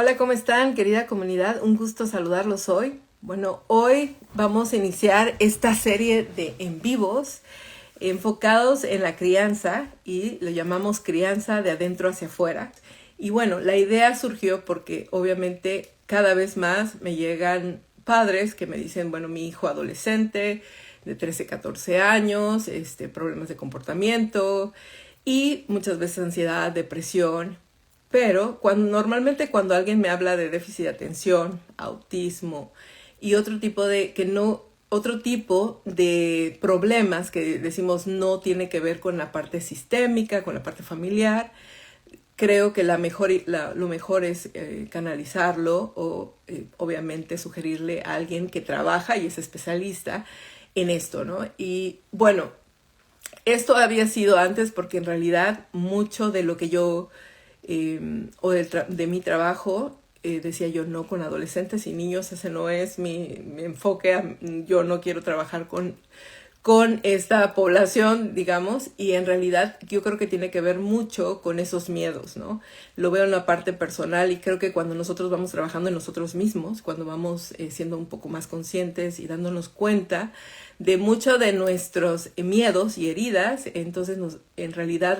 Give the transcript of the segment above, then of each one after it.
Hola, ¿cómo están, querida comunidad? Un gusto saludarlos hoy. Bueno, hoy vamos a iniciar esta serie de en vivos enfocados en la crianza y lo llamamos crianza de adentro hacia afuera. Y bueno, la idea surgió porque obviamente cada vez más me llegan padres que me dicen, bueno, mi hijo adolescente de 13, 14 años, problemas de comportamiento y muchas veces ansiedad, depresión. Pero normalmente cuando alguien me habla de déficit de atención, autismo y otro tipo de problemas que decimos no tiene que ver con la parte sistémica, con la parte familiar, creo que lo mejor es canalizarlo o obviamente sugerirle a alguien que trabaja y es especialista en esto, ¿no? Y bueno, esto había sido antes porque en realidad mucho de lo que yo de mi trabajo decía yo no con adolescentes y niños, ese no es mi enfoque, yo no quiero trabajar con esta población, digamos, y en realidad yo creo que tiene que ver mucho con esos miedos, ¿no? Lo veo en la parte personal y creo que cuando nosotros vamos trabajando en nosotros mismos, cuando vamos siendo un poco más conscientes y dándonos cuenta de muchos de nuestros miedos y heridas, entonces en realidad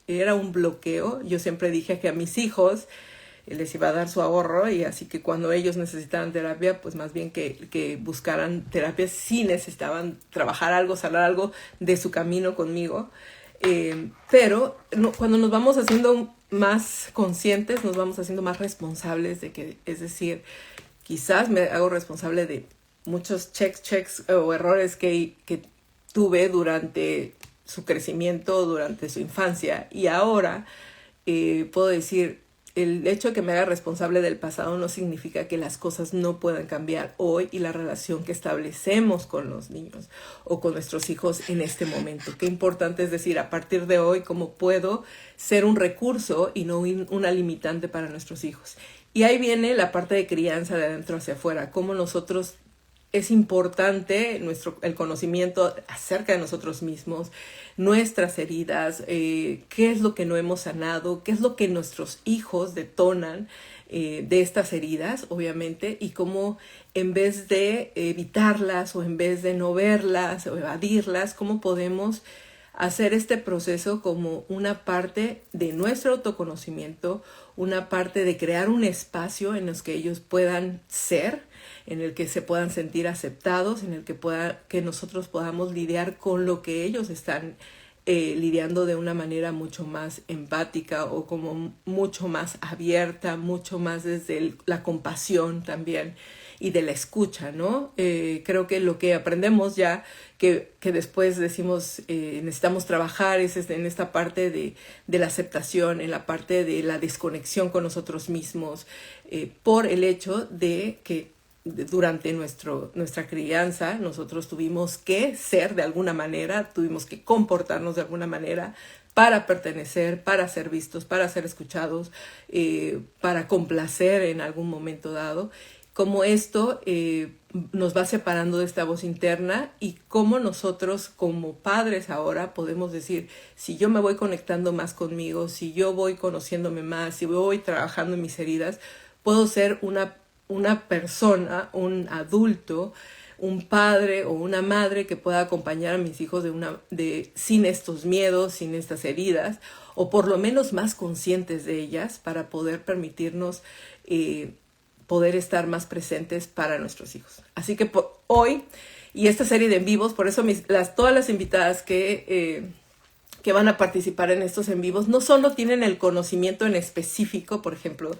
era un bloqueo. Yo siempre dije que a mis hijos les iba a dar su ahorro y así que cuando ellos necesitaran terapia, pues más bien que buscaran terapia si necesitaban trabajar algo, sanar algo de su camino conmigo. Pero no, cuando nos vamos haciendo más conscientes, nos vamos haciendo más responsables de que, es decir, quizás me hago responsable de muchos checks o errores que tuve durante su crecimiento, durante su infancia y ahora puedo decir, el hecho de que me haga responsable del pasado no significa que las cosas no puedan cambiar hoy y la relación que establecemos con los niños o con nuestros hijos en este momento. Qué importante es decir, a partir de hoy, cómo puedo ser un recurso y no una limitante para nuestros hijos. Y ahí viene la parte de crianza de adentro hacia afuera, cómo nosotros es importante el conocimiento acerca de nosotros mismos, nuestras heridas, qué es lo que no hemos sanado, qué es lo que nuestros hijos detonan de estas heridas, obviamente, y cómo en vez de evitarlas o en vez de no verlas o evadirlas, cómo podemos hacer este proceso como una parte de nuestro autoconocimiento, una parte de crear un espacio en los que ellos puedan ser, en el que se puedan sentir aceptados, en el que nosotros podamos lidiar con lo que ellos están lidiando de una manera mucho más empática o como mucho más abierta, mucho más desde la compasión también y de la escucha, ¿no? Creo que lo que aprendemos ya, que después decimos necesitamos trabajar es en esta parte de la aceptación, en la parte de la desconexión con nosotros mismos, por el hecho de que durante nuestra crianza nosotros tuvimos que ser de alguna manera, tuvimos que comportarnos de alguna manera para pertenecer, para ser vistos, para ser escuchados, para complacer en algún momento dado. Cómo esto nos va separando de esta voz interna y cómo nosotros como padres ahora podemos decir, si yo me voy conectando más conmigo, si yo voy conociéndome más, si voy trabajando en mis heridas, puedo ser una persona, un adulto, un padre o una madre que pueda acompañar a mis hijos sin estos miedos, sin estas heridas, o por lo menos más conscientes de ellas para poder permitirnos poder estar más presentes para nuestros hijos. Así que hoy, y esta serie de en vivos, por eso todas las invitadas que van a participar en estos en vivos no solo tienen el conocimiento en específico, por ejemplo,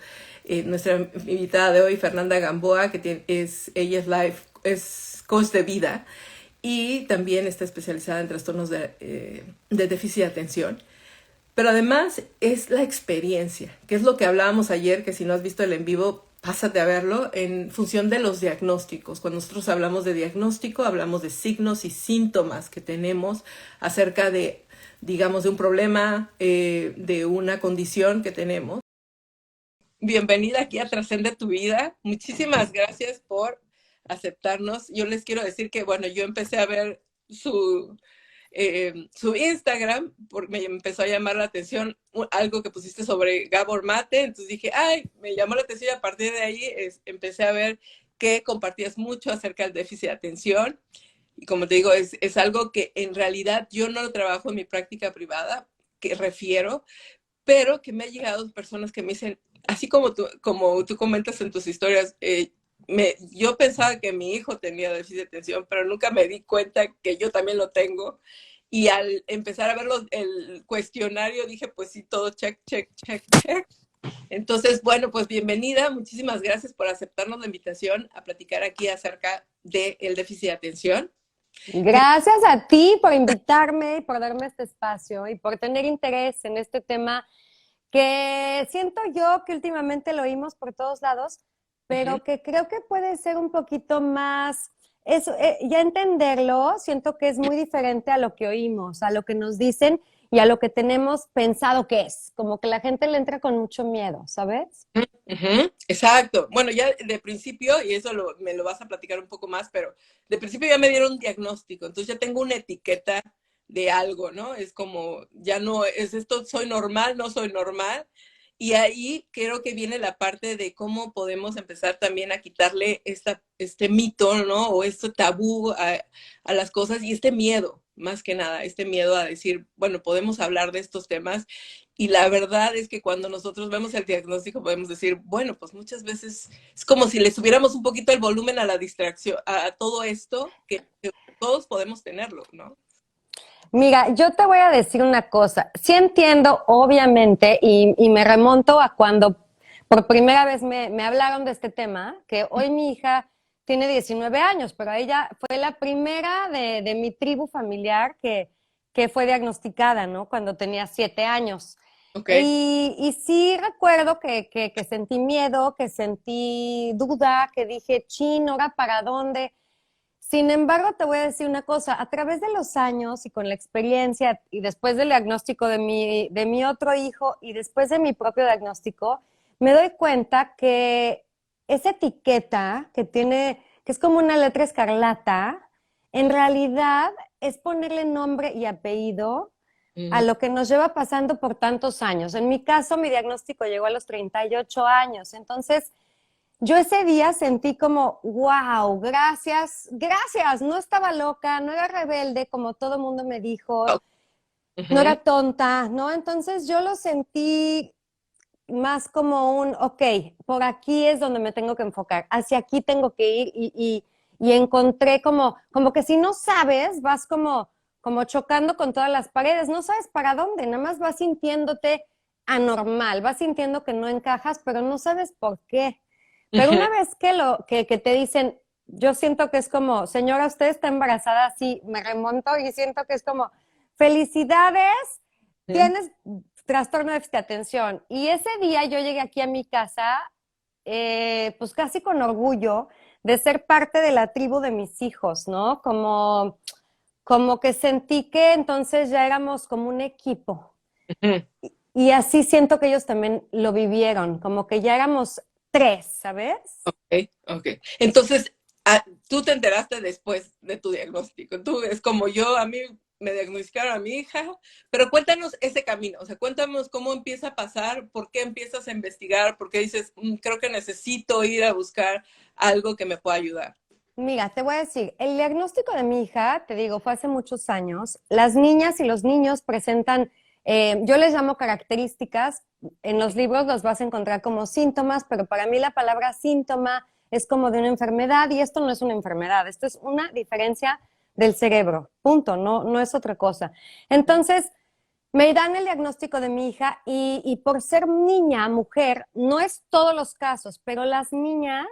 nuestra invitada de hoy, Fernanda Gamboa, ella es coach de vida y también está especializada en trastornos de déficit de atención. Pero además es la experiencia, que es lo que hablábamos ayer, que si no has visto el en vivo, pásate a verlo, en función de los diagnósticos. Cuando nosotros hablamos de diagnóstico, hablamos de signos y síntomas que tenemos acerca de, digamos, de un problema, de una condición que tenemos. Bienvenida aquí a Trascende tu Vida. Muchísimas gracias por aceptarnos. Yo les quiero decir que, bueno, yo empecé a ver su Instagram, porque me empezó a llamar la atención algo que pusiste sobre Gabor Mate, entonces dije, ay, me llamó la atención y a partir de ahí empecé a ver que compartías mucho acerca del déficit de atención. Y como te digo, es algo que en realidad yo no lo trabajo en mi práctica privada, que refiero, pero que me ha llegado personas que me dicen, así como tú comentas en tus historias, yo pensaba que mi hijo tenía déficit de atención, pero nunca me di cuenta que yo también lo tengo. Y al empezar a ver el cuestionario dije, pues sí, todo check, check, check, check. Entonces, bueno, pues bienvenida. Muchísimas gracias por aceptarnos la invitación a platicar aquí acerca del déficit de atención. Gracias a ti por invitarme y por darme este espacio y por tener interés en este tema que siento yo que últimamente lo oímos por todos lados, pero que creo que puede ser un poquito más, eso, ya entenderlo, siento que es muy diferente a lo que oímos, a lo que nos dicen y a lo que tenemos pensado que es, como que la gente le entra con mucho miedo, ¿sabes? Exacto. Bueno, ya de principio, y eso me lo vas a platicar un poco más, pero de principio ya me dieron un diagnóstico, entonces ya tengo una etiqueta de algo, ¿no? Es como, ya no, es esto, soy normal, no soy normal. Y ahí creo que viene la parte de cómo podemos empezar también a quitarle este mito, ¿no? O este tabú a las cosas y este miedo, más que nada, este miedo a decir, bueno, podemos hablar de estos temas. Y la verdad es que cuando nosotros vemos el diagnóstico podemos decir, bueno, pues muchas veces es como si le subiéramos un poquito el volumen a la distracción, a todo esto, que todos podemos tenerlo, ¿no? Mira, yo te voy a decir una cosa. Sí entiendo, obviamente, y me remonto a cuando por primera vez me hablaron de este tema, que hoy mi hija tiene 19 años, pero ella fue la primera de mi tribu familiar que fue diagnosticada, ¿no? Cuando tenía 7 años. Ok. Y sí recuerdo que sentí miedo, que sentí duda, que dije, chin, ¿ahora para dónde? Sin embargo, te voy a decir una cosa, a través de los años y con la experiencia y después del diagnóstico de mi otro hijo y después de mi propio diagnóstico, me doy cuenta que esa etiqueta que tiene, que es como una letra escarlata, en realidad es ponerle nombre y apellido a Mm. lo que nos lleva pasando por tantos años. En mi caso, mi diagnóstico llegó a los 38 años, entonces yo ese día sentí como, wow, gracias, gracias, no estaba loca, no era rebelde como todo el mundo me dijo, Oh, no ujú. era tonta, ¿no? Entonces yo lo sentí más como un, ok, por aquí es donde me tengo que enfocar, hacia aquí tengo que ir y encontré como que si no sabes, vas como chocando con todas las paredes, no sabes para dónde, nada más vas sintiéndote anormal, vas sintiendo que no encajas, pero no sabes por qué. Pero Ujú. una vez que te dicen, yo siento que es como, señora, usted está embarazada, sí, me remonto y siento que es como, felicidades, tienes trastorno de déficit de atención. Y ese día yo llegué aquí a mi casa, pues casi con orgullo de ser parte de la tribu de mis hijos, ¿no? Como que sentí que entonces ya éramos como un equipo. Ujú. Y así siento que ellos también lo vivieron, como que ya éramos tres, ¿sabes? Ok, ok. Entonces, tú te enteraste después de tu diagnóstico. Tú es como yo, a mí me diagnosticaron a mi hija, pero cuéntanos ese camino, o sea, cuéntanos cómo empieza a pasar, por qué empiezas a investigar, por qué dices, creo que necesito ir a buscar algo que me pueda ayudar. Mira, te voy a decir, el diagnóstico de mi hija, te digo, fue hace muchos años. Las niñas y los niños presentan, yo les llamo características, en los libros los vas a encontrar como síntomas, pero para mí la palabra síntoma es como de una enfermedad y esto no es una enfermedad, esto es una diferencia del cerebro, punto, no es otra cosa. Entonces, me dan el diagnóstico de mi hija y por ser niña, mujer, no es todos los casos, pero las niñas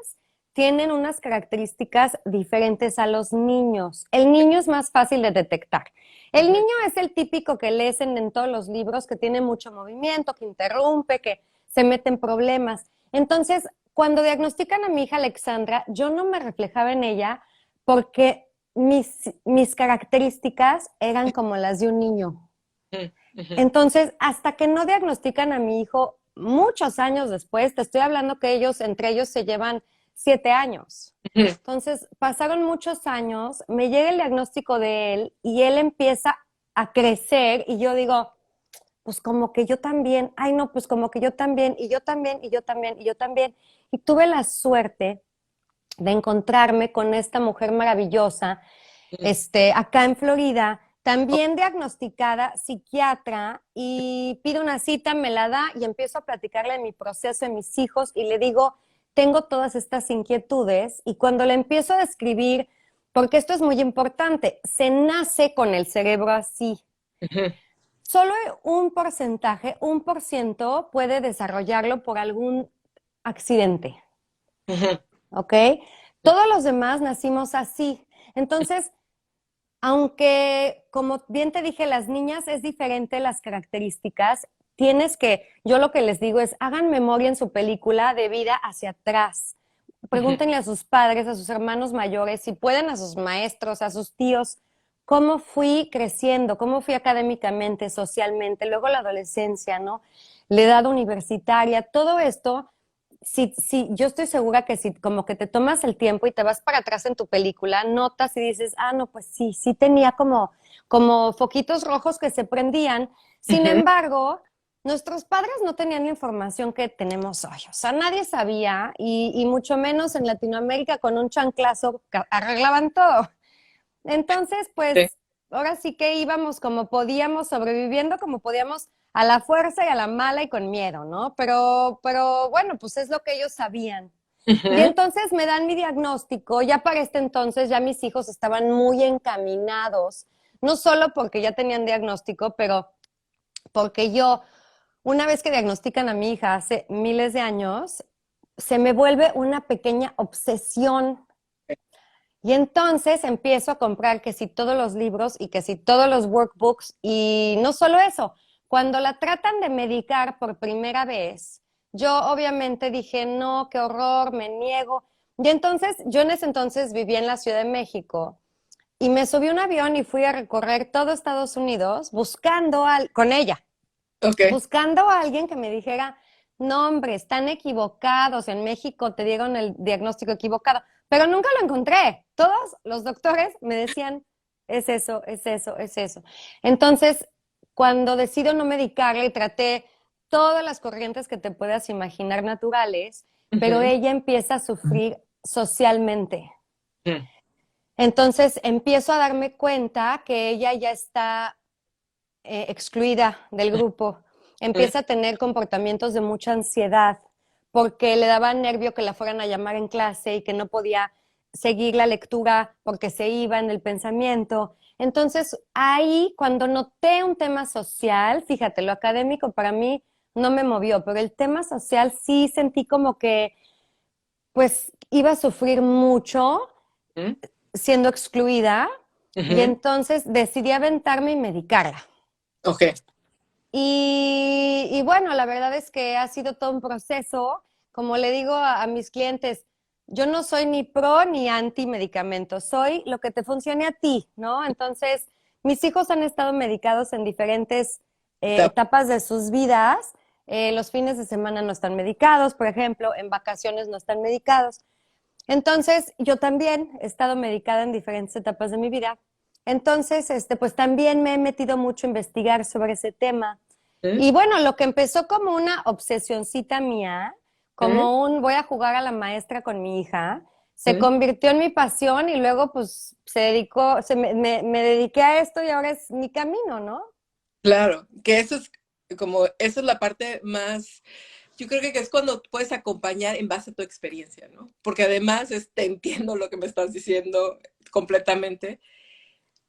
tienen unas características diferentes a los niños. El niño es más fácil de detectar. El Ujú. niño es el típico que lees en todos los libros, que tiene mucho movimiento, que interrumpe, que se mete en problemas. Entonces, cuando diagnostican a mi hija Alexandra, yo no me reflejaba en ella porque mis características eran como las de un niño. Ujú. Ujú. Entonces, hasta que no diagnostican a mi hijo, muchos años después, te estoy hablando que entre ellos se llevan 7 años. Ujú. Entonces, pasaron muchos años, me llega el diagnóstico de él y él empieza a crecer y yo digo, pues como que yo también, ay no, pues como que yo también, y yo también, y yo también, y yo también. Y tuve la suerte de encontrarme con esta mujer maravillosa, Mm. acá en Florida, también diagnosticada psiquiatra, y pido una cita, me la da y empiezo a platicarle de mi proceso, de mis hijos, y le digo, tengo todas estas inquietudes, y cuando le empiezo a describir, porque esto es muy importante, se nace con el cerebro así. Ujú, Solo un porcentaje, 1% puede desarrollarlo por algún accidente, ujú, ¿ok? Todos los demás nacimos así. Entonces, aunque, como bien te dije, las niñas es diferente las características, yo lo que les digo es, hagan memoria en su película de vida hacia atrás. ujú. Pregúntenle a sus padres, a sus hermanos mayores, si pueden, a sus maestros, a sus tíos, cómo fui creciendo, cómo fui académicamente, socialmente, luego la adolescencia, ¿no? La edad universitaria, todo esto, yo estoy segura que si como que te tomas el tiempo y te vas para atrás en tu película, notas y dices, ah, no, pues sí, sí tenía como foquitos rojos que se prendían. Sin Ujú. embargo, nuestros padres no tenían la información que tenemos hoy. O sea, nadie sabía y mucho menos en Latinoamérica con un chanclazo arreglaban todo. Entonces, Sí. pues ahora sí que íbamos como podíamos, sobreviviendo como podíamos a la fuerza y a la mala y con miedo, ¿no? Pero bueno, pues es lo que ellos sabían. Y Ujú. entonces me dan mi diagnóstico, ya para este entonces ya mis hijos estaban muy encaminados, no solo porque ya tenían diagnóstico, pero porque yo, una vez que diagnostican a mi hija hace miles de años, se me vuelve una pequeña obsesión y entonces empiezo a comprar que si todos los libros y que si todos los workbooks y no solo eso, cuando la tratan de medicar por primera vez, yo obviamente dije, no, qué horror, me niego. Y entonces yo en ese entonces vivía en la Ciudad de México y me subí a un avión y fui a recorrer todo Estados Unidos con ella, Ok. buscando a alguien que me dijera, no, hombre, están equivocados, en México te dieron el diagnóstico equivocado, pero nunca lo encontré. Todos los doctores me decían, es eso, es eso, es eso. Entonces, cuando decido no medicarle, traté todas las corrientes que te puedas imaginar naturales, pero Ujú, ella empieza a sufrir socialmente. ujú, Entonces, empiezo a darme cuenta que ella ya está excluida del grupo, ujú. empieza a tener comportamientos de mucha ansiedad porque le daba nervio que la fueran a llamar en clase y que no podía seguir la lectura porque se iba en el pensamiento. Entonces, ahí cuando noté un tema social, fíjate, lo académico para mí no me movió, pero el tema social sí sentí como que pues iba a sufrir mucho Ujú, siendo excluida y ujú. entonces decidí aventarme y medicarla. Ok. Y bueno, la verdad es que ha sido todo un proceso. Como le digo a mis clientes, yo no soy ni pro ni anti medicamentos, soy lo que te funcione a ti, ¿no? Entonces, mis hijos han estado medicados en diferentes Está- etapas de sus vidas. Los fines de semana no están medicados, por ejemplo, en vacaciones no están medicados. Entonces, yo también he estado medicada en diferentes etapas de mi vida. Entonces, pues también me he metido mucho a investigar sobre ese tema. Ujú, Y bueno, lo que empezó como una obsesioncita mía, ujú, como un voy a jugar a la maestra con mi hija, se ujú. convirtió en mi pasión y luego pues me dediqué a esto y ahora es mi camino, ¿no? Claro, que eso es como, eso es la parte más, yo creo que es cuando puedes acompañar en base a tu experiencia, ¿no? Porque además te entiendo lo que me estás diciendo completamente.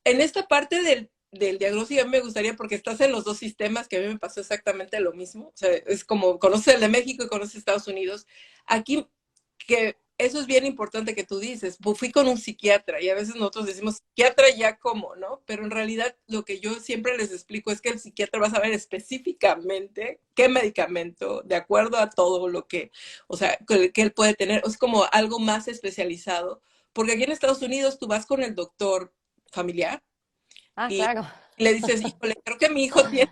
En esta parte del diagnóstico a mí me gustaría, porque estás en los dos sistemas, que a mí me pasó exactamente lo mismo. O sea, es como conoces el de México y conoces Estados Unidos. Aquí, que eso es bien importante que tú dices, fui con un psiquiatra y a veces nosotros decimos, psiquiatra ya como, ¿no? Pero en realidad lo que yo siempre les explico es que el psiquiatra va a saber específicamente qué medicamento, de acuerdo a todo lo que, o sea, que él puede tener, es como algo más especializado, porque aquí en Estados Unidos tú vas con el doctor familiar Ah, y claro. le dices, híjole, creo que mi hijo tiene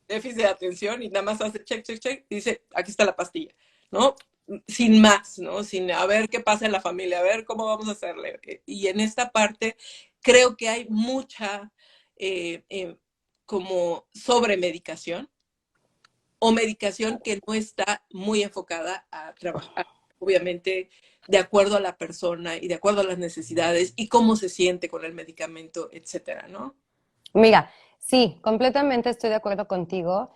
déficit de atención y nada más hace check, check, check y dice, aquí está la pastilla, ¿no? Sin más, ¿no? Sin a ver qué pasa en la familia, a ver cómo vamos a hacerle. Y en esta parte creo que hay mucha como sobremedicación o medicación que no está muy enfocada a trabajar, obviamente, de acuerdo a la persona y de acuerdo a las necesidades y cómo se siente con el medicamento, etcétera, ¿no? Mira, sí, completamente estoy de acuerdo contigo.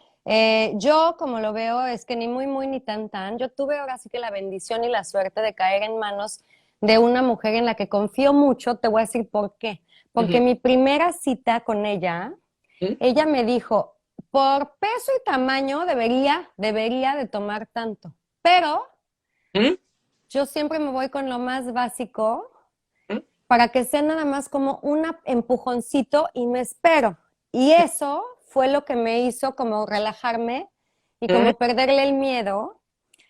Yo, como lo veo, es que ni muy, muy, ni tan, tan. Yo tuve ahora sí que la bendición y la suerte de caer en manos de una mujer en la que confío mucho. Te voy a decir por qué. Porque Ujú. mi primera cita con ella, ¿Mm? ella me dijo, por peso y tamaño debería de tomar tanto. Pero ¿Mm? yo siempre me voy con lo más básico ¿Mm? para que sea nada más como un empujoncito y me espero. Y eso fue lo que me hizo como relajarme y ¿Mm? como perderle el miedo.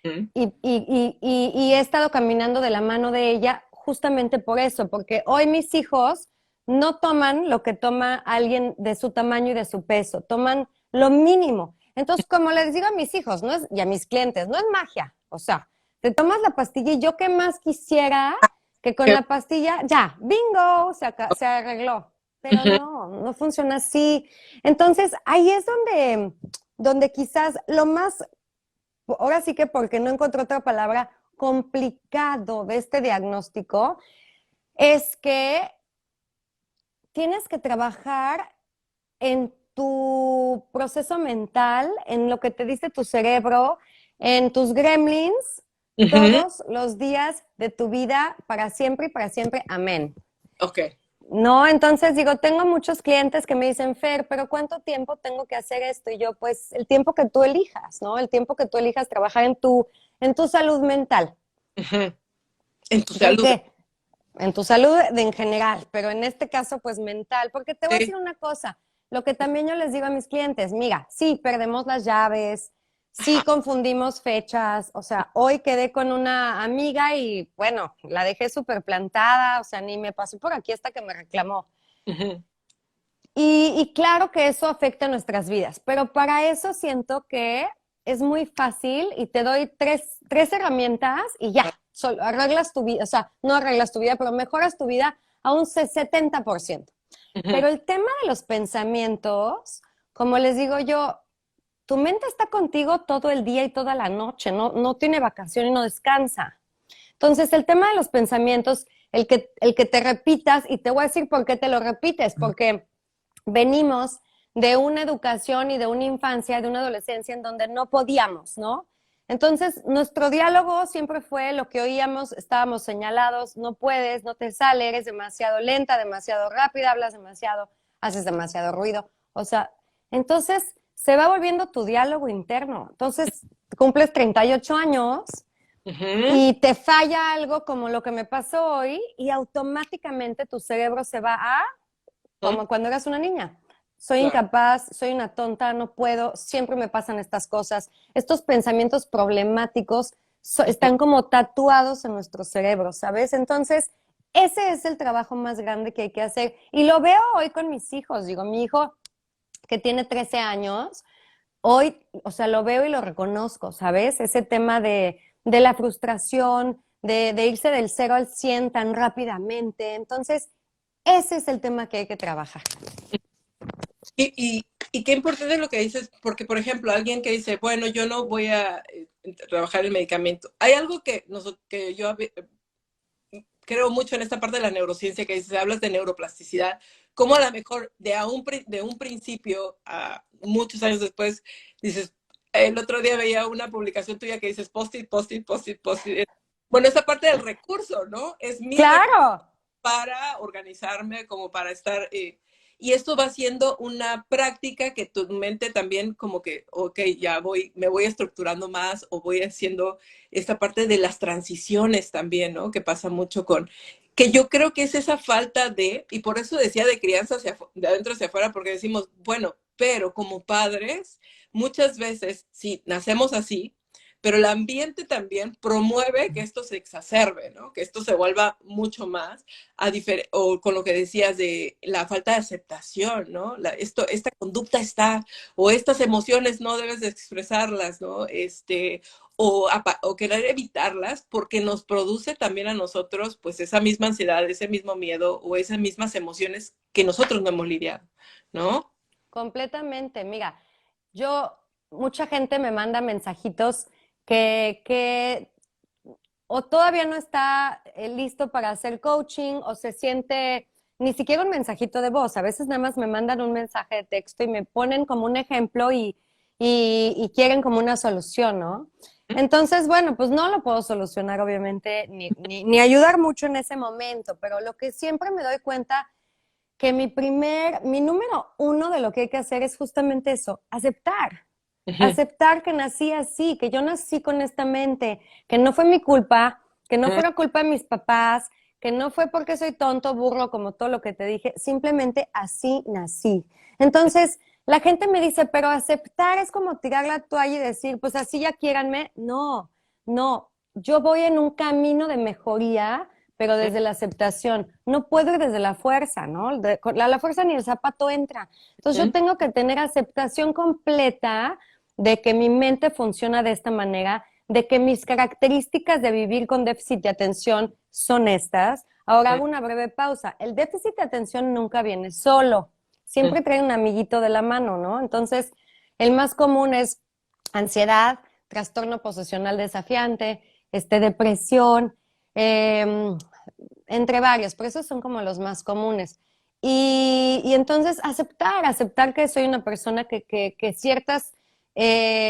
¿Mm? Y he estado caminando de la mano de ella justamente por eso, porque hoy mis hijos no toman lo que toma alguien de su tamaño y de su peso, toman lo mínimo. Entonces, como les digo a mis hijos, no es, y a mis clientes, no es magia. O sea, te tomas la pastilla y yo qué más quisiera que con ¿Qué? la pastilla, ya, bingo, se arregló. Pero Ujú. no, no funciona así. Entonces, ahí es donde quizás lo más, ahora sí que porque no encontré otra palabra, complicado de este diagnóstico, es que tienes que trabajar en tu proceso mental, en lo que te dice tu cerebro, en tus gremlins, Ujú. todos los días de tu vida, para siempre y para siempre. Amén. Ok. No, entonces digo, tengo muchos clientes que me dicen, Fer, pero ¿cuánto tiempo tengo que hacer esto? Y yo, pues el tiempo que tú elijas, ¿no? El tiempo que tú elijas trabajar en tu salud mental. Ujú. En tu salud. Porque en tu salud en general, pero en este caso, pues mental. Porque te voy a Sí. decir una cosa, lo que también yo les digo a mis clientes, mira, sí, perdemos las llaves, sí Ajá. confundimos fechas, o sea, hoy quedé con una amiga y bueno, la dejé súper plantada, o sea, ni me pasó por aquí hasta que me reclamó. Ujú. Y claro que eso afecta nuestras vidas, pero para eso siento que es muy fácil y te doy tres herramientas y ya, arreglas tu vida, o sea, no arreglas tu vida, pero mejoras tu vida a un 70%. Ujú. Pero el tema de los pensamientos, como les digo yo, tu mente está contigo todo el día y toda la noche, no tiene vacación y no descansa. Entonces, el tema de los pensamientos, el que te repitas, y te voy a decir por qué te lo repites, porque venimos de una educación y de una infancia, de una adolescencia en donde no podíamos, ¿no? Entonces, nuestro diálogo siempre fue lo que oíamos, estábamos señalados, no puedes, no te sale, eres demasiado lenta, demasiado rápida, hablas demasiado, haces demasiado ruido. O sea, entonces se va volviendo tu diálogo interno. Entonces, cumples 38 años Ujú. y te falla algo como lo que me pasó hoy y automáticamente tu cerebro se va a Ujú. como cuando eras una niña. Soy Claro. incapaz, soy una tonta, no puedo, siempre me pasan estas cosas. Estos pensamientos problemáticos Ujú. están como tatuados en nuestro cerebro, ¿sabes? Entonces, ese es el trabajo más grande que hay que hacer. Y lo veo hoy con mis hijos. Digo, mi hijo que tiene 13 años, hoy, o sea, lo veo y lo reconozco, ¿sabes? Ese tema de la frustración, de irse del 0 al 100 tan rápidamente. Entonces, ese es el tema que hay que trabajar. Y qué importante lo que dices, porque, por ejemplo, alguien que dice, bueno, yo no voy a trabajar el medicamento. Hay algo que yo creo mucho en esta parte de la neurociencia que dices, hablas de neuroplasticidad, como a lo mejor de un principio a muchos años después, dices, el otro día veía una publicación tuya que dices, post-it, post-it, post-it, post-it. Bueno, esa parte del recurso, ¿no? Es mi recurso Claro, para organizarme, como para estar... y esto va siendo una práctica que tu mente también como que, ok, ya me voy estructurando más o voy haciendo esta parte de las transiciones también, ¿no? Que pasa mucho que yo creo que es esa falta y por eso decía de crianza de adentro hacia afuera, porque decimos, bueno, pero como padres, muchas veces, sí, nacemos así, pero el ambiente también promueve que esto se exacerbe, ¿no? Que esto se vuelva mucho más o con lo que decías de la falta de aceptación, ¿no? Esta conducta está, o estas emociones no debes de expresarlas, ¿no? O querer evitarlas porque nos produce también a nosotros pues esa misma ansiedad, ese mismo miedo o esas mismas emociones que nosotros no hemos lidiado, ¿no? completamente. Mira, mucha gente me manda mensajitos que o todavía no está listo para hacer coaching o se siente ni siquiera un mensajito de voz. A veces nada más me mandan un mensaje de texto y me ponen como un ejemplo y quieren como una solución, ¿no? Entonces, bueno, pues no lo puedo solucionar, obviamente, ni ayudar mucho en ese momento, pero lo que siempre me doy cuenta que mi número uno de lo que hay que hacer es justamente eso, aceptar. Ujú, Aceptar que nací así, que yo nací con esta mente, que no fue mi culpa, que no ujú, fuera culpa de mis papás, que no fue porque soy tonto, burro, como todo lo que te dije, simplemente así nací. Entonces, la gente me dice, pero aceptar es como tirar la toalla y decir, pues así ya quiéranme. No, no, yo voy en un camino de mejoría, pero desde la aceptación. No puedo ir desde la fuerza, ¿no? Con la fuerza ni el zapato entra. Entonces yo ujú, tengo que tener aceptación completa de que mi mente funciona de esta manera, de que mis características de vivir con déficit de atención son estas. Ahora hago una breve pausa. El déficit de atención nunca viene solo, ujú, siempre trae un amiguito de la mano, ¿no? Entonces, el más común es ansiedad, trastorno posesional desafiante, depresión, eh, entre varios, pero esos son como los más comunes. Y entonces aceptar que soy una persona que ciertos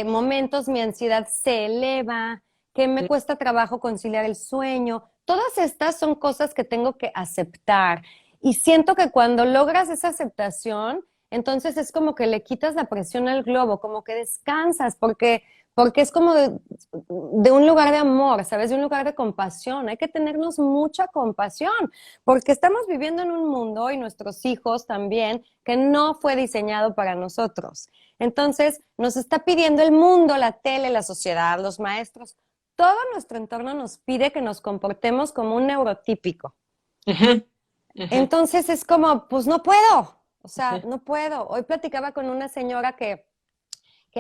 momentos mi ansiedad se eleva, que me cuesta trabajo conciliar el sueño. Todas estas son cosas que tengo que aceptar. Y siento que cuando logras esa aceptación, entonces es como que le quitas la presión al globo, como que descansas, porque es como de un lugar de amor, ¿sabes? De un lugar de compasión. Hay que tenernos mucha compasión, porque estamos viviendo en un mundo y nuestros hijos también que no fue diseñado para nosotros. Entonces, nos está pidiendo el mundo, la tele, la sociedad, los maestros, todo nuestro entorno nos pide que nos comportemos como un neurotípico. ujú, ujú, Entonces es como, pues no puedo, o sea, no puedo. Hoy platicaba con una señora que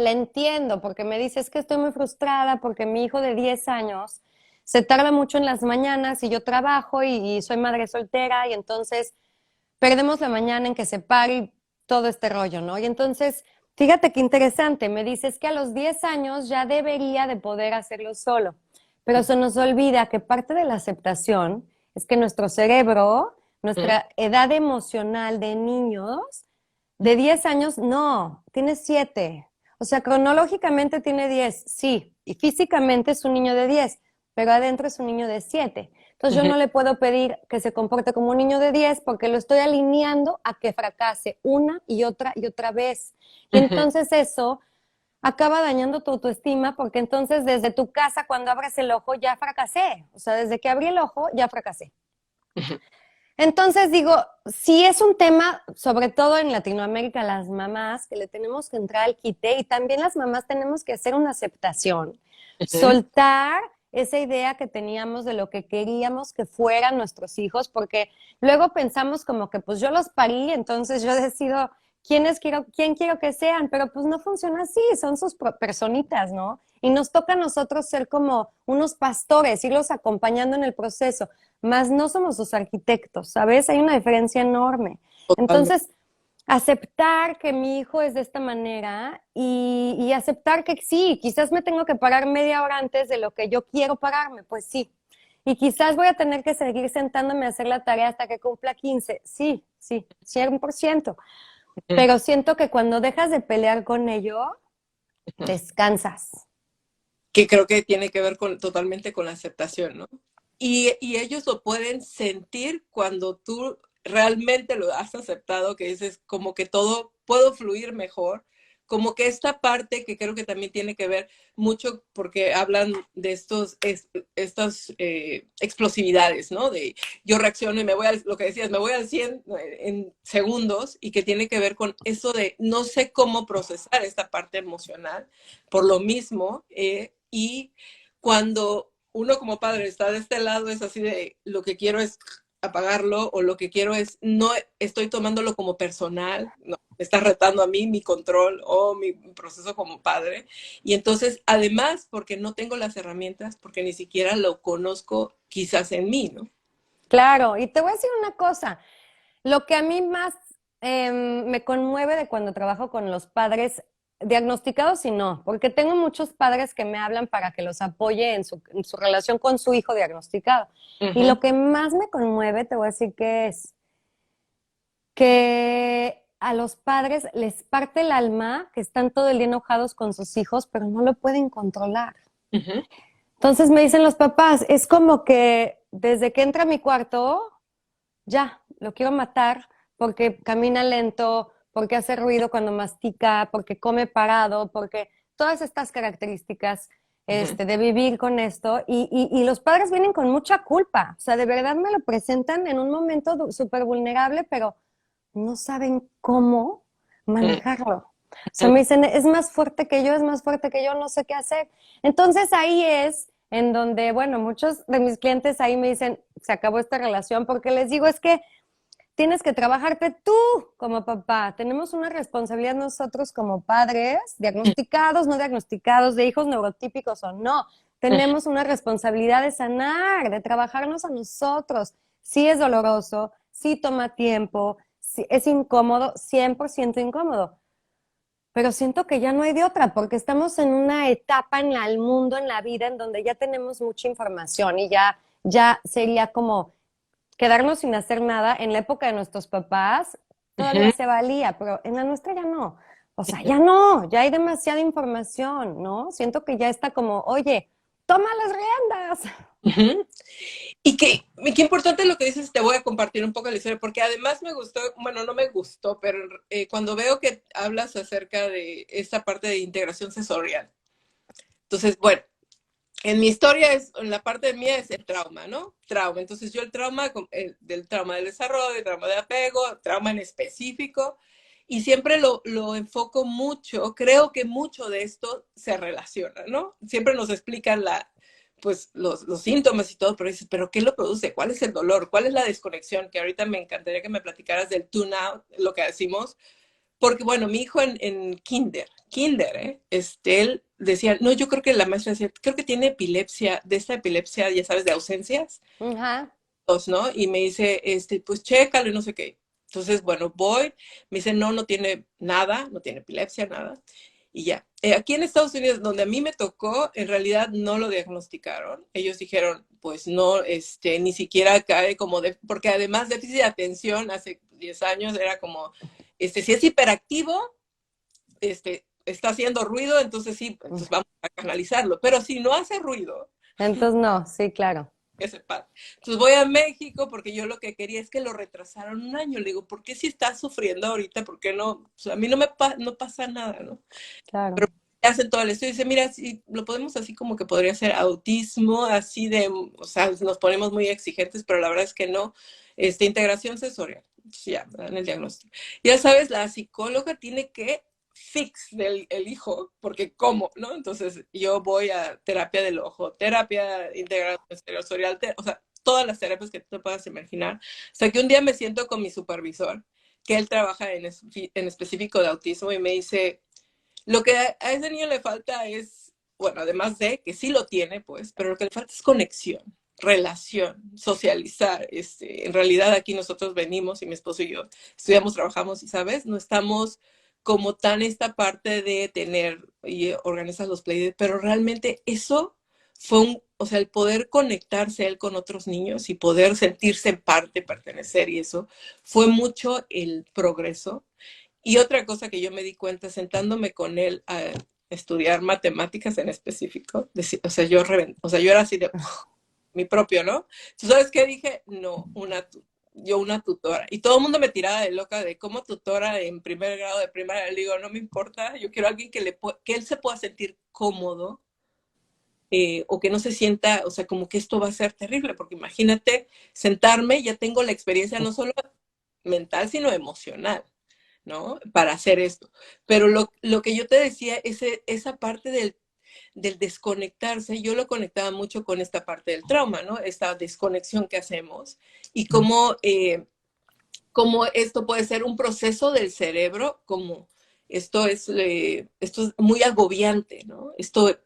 la entiendo porque me dice, es que estoy muy frustrada porque mi hijo de 10 años se tarda mucho en las mañanas y yo trabajo y soy madre soltera y entonces perdemos la mañana en que se pare y todo este rollo, ¿no? Y entonces, fíjate qué interesante, me dice, es que a los 10 años ya debería de poder hacerlo solo, pero se nos olvida que parte de la aceptación es que nuestro cerebro, ujú, nuestra edad emocional de niños, de 10 años, no, tiene 7. O sea, cronológicamente tiene 10, sí, y físicamente es un niño de 10, pero adentro es un niño de 7. Entonces yo ujú, no le puedo pedir que se comporte como un niño de 10 porque lo estoy alineando a que fracase una y otra vez. Y ujú, entonces eso acaba dañando tu autoestima porque entonces desde tu casa cuando abres el ojo ya fracasé. O sea, desde que abrí el ojo ya fracasé. ujú. Entonces digo, sí es un tema, sobre todo en Latinoamérica, las mamás, que le tenemos que entrar al quite y también las mamás tenemos que hacer una aceptación, Ujú. soltar esa idea que teníamos de lo que queríamos que fueran nuestros hijos, porque luego pensamos como que pues yo los parí, entonces yo decido quién quiero que sean, pero pues no funciona así, son sus personitas, ¿no? Y nos toca a nosotros ser como unos pastores, irlos acompañando en el proceso, más no somos sus arquitectos, ¿sabes? Hay una diferencia enorme. Totalmente. Entonces, aceptar que mi hijo es de esta manera y aceptar que sí, quizás me tengo que parar media hora antes de lo que yo quiero pararme, pues sí. Y quizás voy a tener que seguir sentándome a hacer la tarea hasta que cumpla 15, sí, sí, 100%. Ujú, Pero siento que cuando dejas de pelear con ello, ujú. descansas. Que creo que tiene que ver totalmente con la aceptación, ¿no? Y ellos lo pueden sentir cuando tú realmente lo has aceptado, que dices como que todo puedo fluir mejor, como que esta parte que creo que también tiene que ver mucho porque hablan de estas explosividades, ¿no? De yo reacciono y lo que decías, me voy al 100 en segundos y que tiene que ver con eso de no sé cómo procesar esta parte emocional por lo mismo. Y cuando uno como padre está de este lado, es así de lo que quiero es apagarlo o lo que quiero es, no estoy tomándolo como personal, no, me está retando a mí mi control o mi proceso como padre. Y entonces, además, porque no tengo las herramientas, porque ni siquiera lo conozco quizás en mí, ¿no? Claro, y te voy a decir una cosa, lo que a mí más Me conmueve de cuando trabajo con los padres diagnosticados y no, porque tengo muchos padres que me hablan para que los apoye en su relación con su hijo diagnosticado. Y Ujú, lo que más me conmueve, te voy a decir que es que a los padres les parte el alma, que están todo el día enojados con sus hijos, pero no lo pueden controlar. ujú, Entonces me dicen los papás, es como que desde que entra a mi cuarto, ya, lo quiero matar porque camina lento, porque hace ruido cuando mastica, porque come parado, porque todas estas características ujú. de vivir con esto. Y los padres vienen con mucha culpa. O sea, de verdad me lo presentan en un momento súper vulnerable, pero no saben cómo Mm, manejarlo. O sea, mm, me dicen, es más fuerte que yo, es más fuerte que yo, no sé qué hacer. Entonces ahí es en donde, bueno, muchos de mis clientes ahí me dicen, se acabó esta relación, porque les digo, es que tienes que trabajarte tú como papá. Tenemos una responsabilidad nosotros como padres, diagnosticados, no diagnosticados, de hijos neurotípicos o no. mm. Tenemos una responsabilidad de sanar, de trabajarnos a nosotros. Sí es doloroso, sí toma tiempo, sí es incómodo, 100% incómodo. Pero siento que ya no hay de otra, porque estamos en una etapa en el mundo, en la vida, en donde ya tenemos mucha información y ya sería como quedarnos sin hacer nada. En la época de nuestros papás todavía Ujú, se valía, pero en la nuestra ya no. O sea, ya no, ya hay demasiada información, ¿no? Siento que ya está como, oye, toma las riendas. ujú. Y qué importante lo que dices, te voy a compartir un poco la historia, porque además me gustó, bueno, no me gustó, pero cuando veo que hablas acerca de esta parte de integración sensorial. Entonces, bueno, en mi historia en la parte mía es el trauma, ¿no? Trauma. Entonces yo el trauma, del trauma del desarrollo, trauma de apego, trauma en específico, y siempre lo enfoco mucho, creo que mucho de esto se relaciona, ¿no? Siempre nos explican pues los síntomas y todo, pero dices, ¿pero qué lo produce? ¿Cuál es el dolor? ¿Cuál es la desconexión? Que ahorita me encantaría que me platicaras del tune out, lo que decimos, porque bueno, mi hijo en kinder, él decía, no, yo creo que la maestra decía, creo que tiene epilepsia, de esta epilepsia, ya sabes, de ausencias, Ajá. ¿no? Y me dice, pues chécalo y no sé qué. Entonces, bueno, voy, me dice, no, no tiene nada, no tiene epilepsia, nada. Y ya. Aquí en Estados Unidos, donde a mí me tocó, en realidad no lo diagnosticaron. Ellos dijeron, pues no, ni siquiera cae como de, porque además déficit de atención hace 10 años era como, si es hiperactivo, está haciendo ruido, entonces sí, entonces vamos a canalizarlo. Pero si no hace ruido, Entonces, no, sí, claro. que se pare. Entonces voy a México porque yo lo que quería es que lo retrasaron un año. Le digo, ¿por qué si está sufriendo ahorita? ¿Por qué no? O sea, a mí no pasa nada, ¿no? Claro. Hacen todo el estudio y dice, mira, si lo podemos así como que podría ser autismo, así de, o sea, nos ponemos muy exigentes, pero la verdad es que no. Integración sensorial, sí, ya, en el diagnóstico. Ya sabes, la psicóloga tiene que fix el hijo, porque cómo, ¿no? Entonces yo voy a terapia del ojo, terapia integral sensorial, o sea, todas las terapias que tú te puedas imaginar. O sea, que un día me siento con mi supervisor, que él trabaja en específico de autismo, y me dice, lo que a ese niño le falta es, bueno, además de que sí lo tiene, pues, pero lo que le falta es conexión, relación, socializar. En realidad aquí nosotros venimos y mi esposo y yo estudiamos, trabajamos y, ¿sabes? No estamos como tan esta parte de tener y organizar los playdates, pero realmente eso fue o sea, el poder conectarse él con otros niños y poder sentirse en parte, pertenecer y eso, fue mucho el progreso. Y otra cosa que yo me di cuenta sentándome con él a estudiar matemáticas en específico, o sea, o sea, yo era así de mi propio, ¿no? ¿Tú sabes qué dije? No, yo una tutora. Y todo el mundo me tiraba de loca de cómo tutora en primer grado de primaria. Le digo, no me importa, yo quiero a alguien que él se pueda sentir cómodo, o que no se sienta, o sea, como que esto va a ser terrible, porque imagínate sentarme, ya tengo la experiencia no solo mental, sino emocional, ¿no? Para hacer esto. Pero lo que yo te decía, esa parte del desconectarse, yo lo conectaba mucho con esta parte del trauma, ¿no? Esta desconexión que hacemos y cómo esto puede ser un proceso del cerebro, como esto es muy agobiante, ¿no? Esto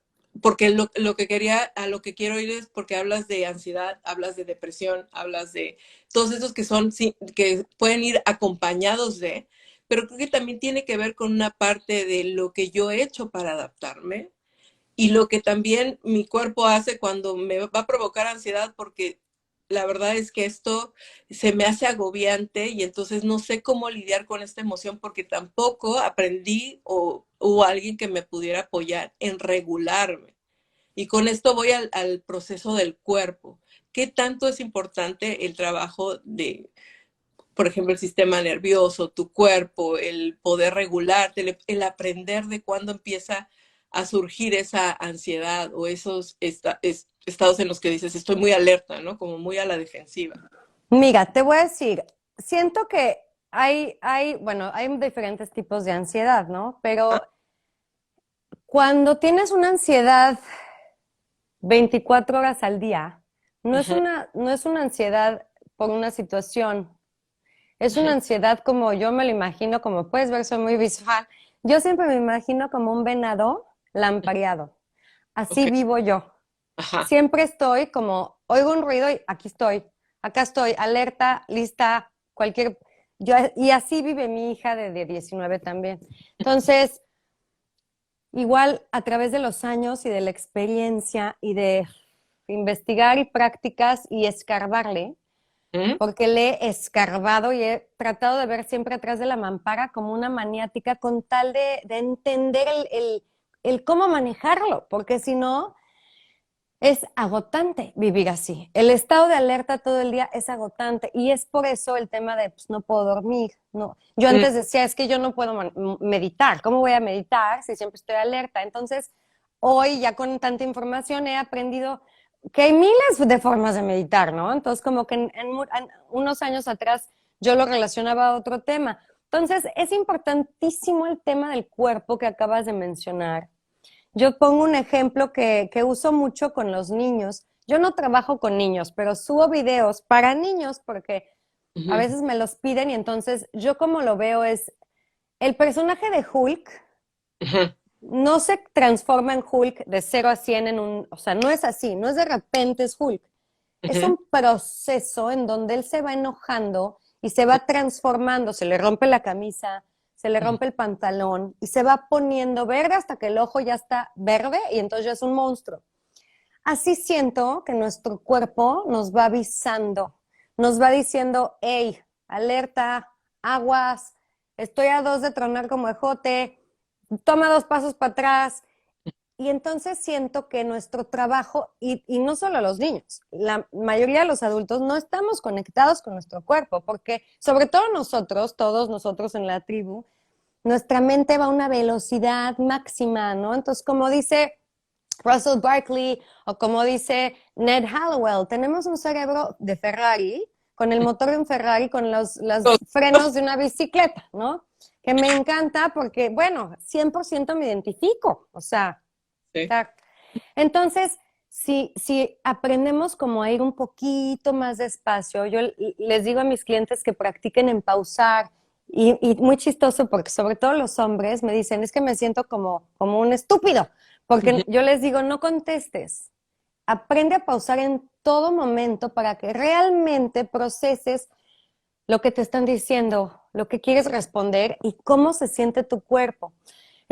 porque lo que quería, a lo que quiero ir es porque hablas de ansiedad, hablas de depresión, hablas de todos esos que son, sí, que pueden ir acompañados de, pero creo que también tiene que ver con una parte de lo que yo he hecho para adaptarme y lo que también mi cuerpo hace cuando me va a provocar ansiedad, porque la verdad es que esto se me hace agobiante y entonces no sé cómo lidiar con esta emoción porque tampoco aprendí o hubo alguien que me pudiera apoyar en regularme. Y con esto voy al proceso del cuerpo. ¿Qué tanto es importante el trabajo de, por ejemplo, el sistema nervioso, tu cuerpo, el poder regularte, el aprender de cuándo empieza a surgir esa ansiedad o esos estados en los que dices, estoy muy alerta, ¿no? Como muy a la defensiva. Mira, te voy a decir, siento que bueno, hay diferentes tipos de ansiedad, ¿no? Ah, Pero cuando tienes una ansiedad 24 horas al día, ujú, no es una ansiedad por una situación, es una ujú, ansiedad como yo me lo imagino, como puedes ver, soy muy visual. Yo siempre me imagino como un venado lampareado. Así ok, vivo yo. ajá. Siempre estoy como, oigo un ruido y aquí estoy, acá estoy, alerta, lista, cualquier... y así vive mi hija de 19 también. Entonces, igual a través de los años y de la experiencia y de investigar y prácticas y escarbarle, ¿Mm? porque le he escarbado y he tratado de ver siempre atrás de la mampara como una maniática con tal de entender el cómo manejarlo, porque si no, es agotante vivir así. El estado de alerta todo el día es agotante y es por eso el tema de pues, no puedo dormir. No. Yo Mm, antes decía, es que yo no puedo meditar. ¿Cómo voy a meditar si siempre estoy alerta? Entonces, hoy ya con tanta información he aprendido que hay miles de formas de meditar, ¿no? Entonces, como que en unos años atrás yo lo relacionaba a otro tema. Entonces, es importantísimo el tema del cuerpo que acabas de mencionar. Yo pongo un ejemplo que uso mucho con los niños. Yo no trabajo con niños, pero subo videos para niños porque a ujú, veces me los piden y entonces yo como lo veo es el personaje de Hulk ujú, no se transforma en Hulk de 0 a 100 en un, o sea, no es así, no es de repente es Hulk. Es ujú, un proceso en donde él se va enojando y se va transformando, se le rompe la camisa, se le ujú, rompe el pantalón y se va poniendo verde hasta que el ojo ya está verde y entonces ya es un monstruo. Así siento que nuestro cuerpo nos va avisando, nos va diciendo, hey, alerta, aguas, estoy a 2 de tronar como ejote, toma 2 pasos para atrás, y entonces siento que nuestro trabajo, y no solo los niños, la mayoría de los adultos no estamos conectados con nuestro cuerpo, porque sobre todo nosotros, todos nosotros en la tribu, nuestra mente va a una velocidad máxima, ¿no? Entonces, como dice Russell Barkley o como dice Ned Hallowell, tenemos un cerebro de Ferrari, con el motor de un Ferrari, con los frenos de una bicicleta, ¿no? Que me encanta porque, bueno, 100% me identifico, o sea, sí, claro. Entonces, si aprendemos como a ir un poquito más despacio, yo les digo a mis clientes que practiquen en pausar y muy chistoso porque sobre todo los hombres me dicen, es que me siento como un estúpido, ujú, porque yo les digo, no contestes, aprende a pausar en todo momento para que realmente proceses lo que te están diciendo, lo que quieres responder y cómo se siente tu cuerpo.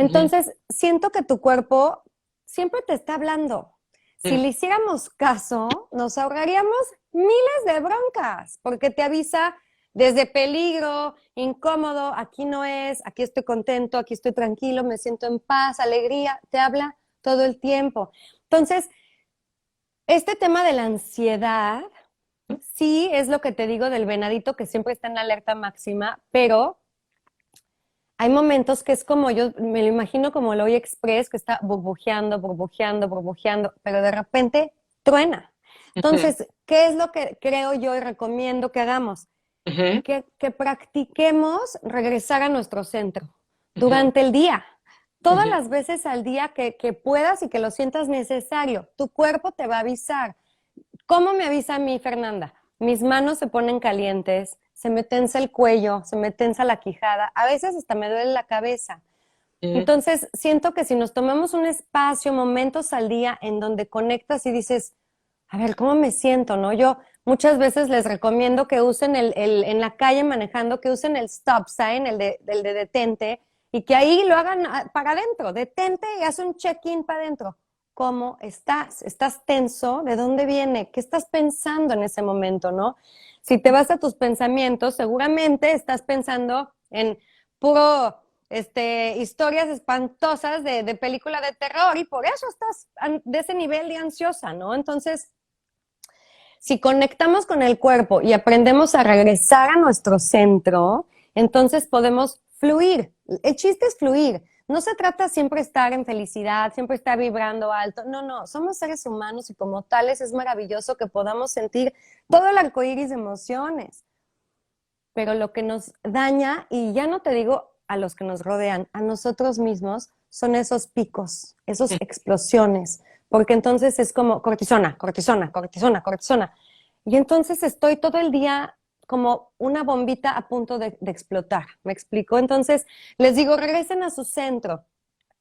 ujú, Entonces, siento que tu cuerpo siempre te está hablando. Si mm, le hiciéramos caso, nos ahorraríamos miles de broncas, porque te avisa desde peligro, incómodo, aquí no es, aquí estoy contento, aquí estoy tranquilo, me siento en paz, alegría, te habla todo el tiempo. Entonces, este tema de la ansiedad sí, es lo que te digo del venadito que siempre está en alerta máxima, pero hay momentos que es como yo me lo imagino como el Hoy Express que está burbujeando, burbujeando, burbujeando, pero de repente truena. ujú, Entonces, ¿qué es lo que creo yo y recomiendo que hagamos? ujú, Que practiquemos regresar a nuestro centro ujú, durante el día. Todas ujú. las veces al día que puedas y que lo sientas necesario, tu cuerpo te va a avisar. ¿Cómo me avisa a mí, Fernanda? Mis manos se ponen calientes, se me tensa el cuello, se me tensa la quijada, a veces hasta me duele la cabeza. Mm. Entonces, siento que si nos tomamos un espacio, momentos al día en donde conectas y dices, a ver, ¿cómo me siento, no? Yo muchas veces les recomiendo que usen en la calle manejando, que usen el stop sign, el de detente, y que ahí lo hagan para adentro, detente y haz un check-in para adentro. ¿Cómo estás? ¿Estás tenso? ¿De dónde viene? ¿Qué estás pensando en ese momento, no? Si te vas a tus pensamientos, seguramente estás pensando en puro, historias espantosas de película de terror y por eso estás de ese nivel de ansiosa, ¿no? Entonces, si conectamos con el cuerpo y aprendemos a regresar a nuestro centro, entonces podemos fluir. El chiste es fluir. No se trata siempre estar en felicidad, siempre estar vibrando alto. No, no, somos seres humanos y como tales es maravilloso que podamos sentir todo el arco iris de emociones. Pero lo que nos daña, y ya no te digo a los que nos rodean, a nosotros mismos, son esos picos, esas explosiones, porque entonces es como cortisona, cortisona, cortisona, cortisona. Y entonces estoy todo el día como una bombita a punto de explotar. ¿Me explico? Entonces les digo, regresen a su centro.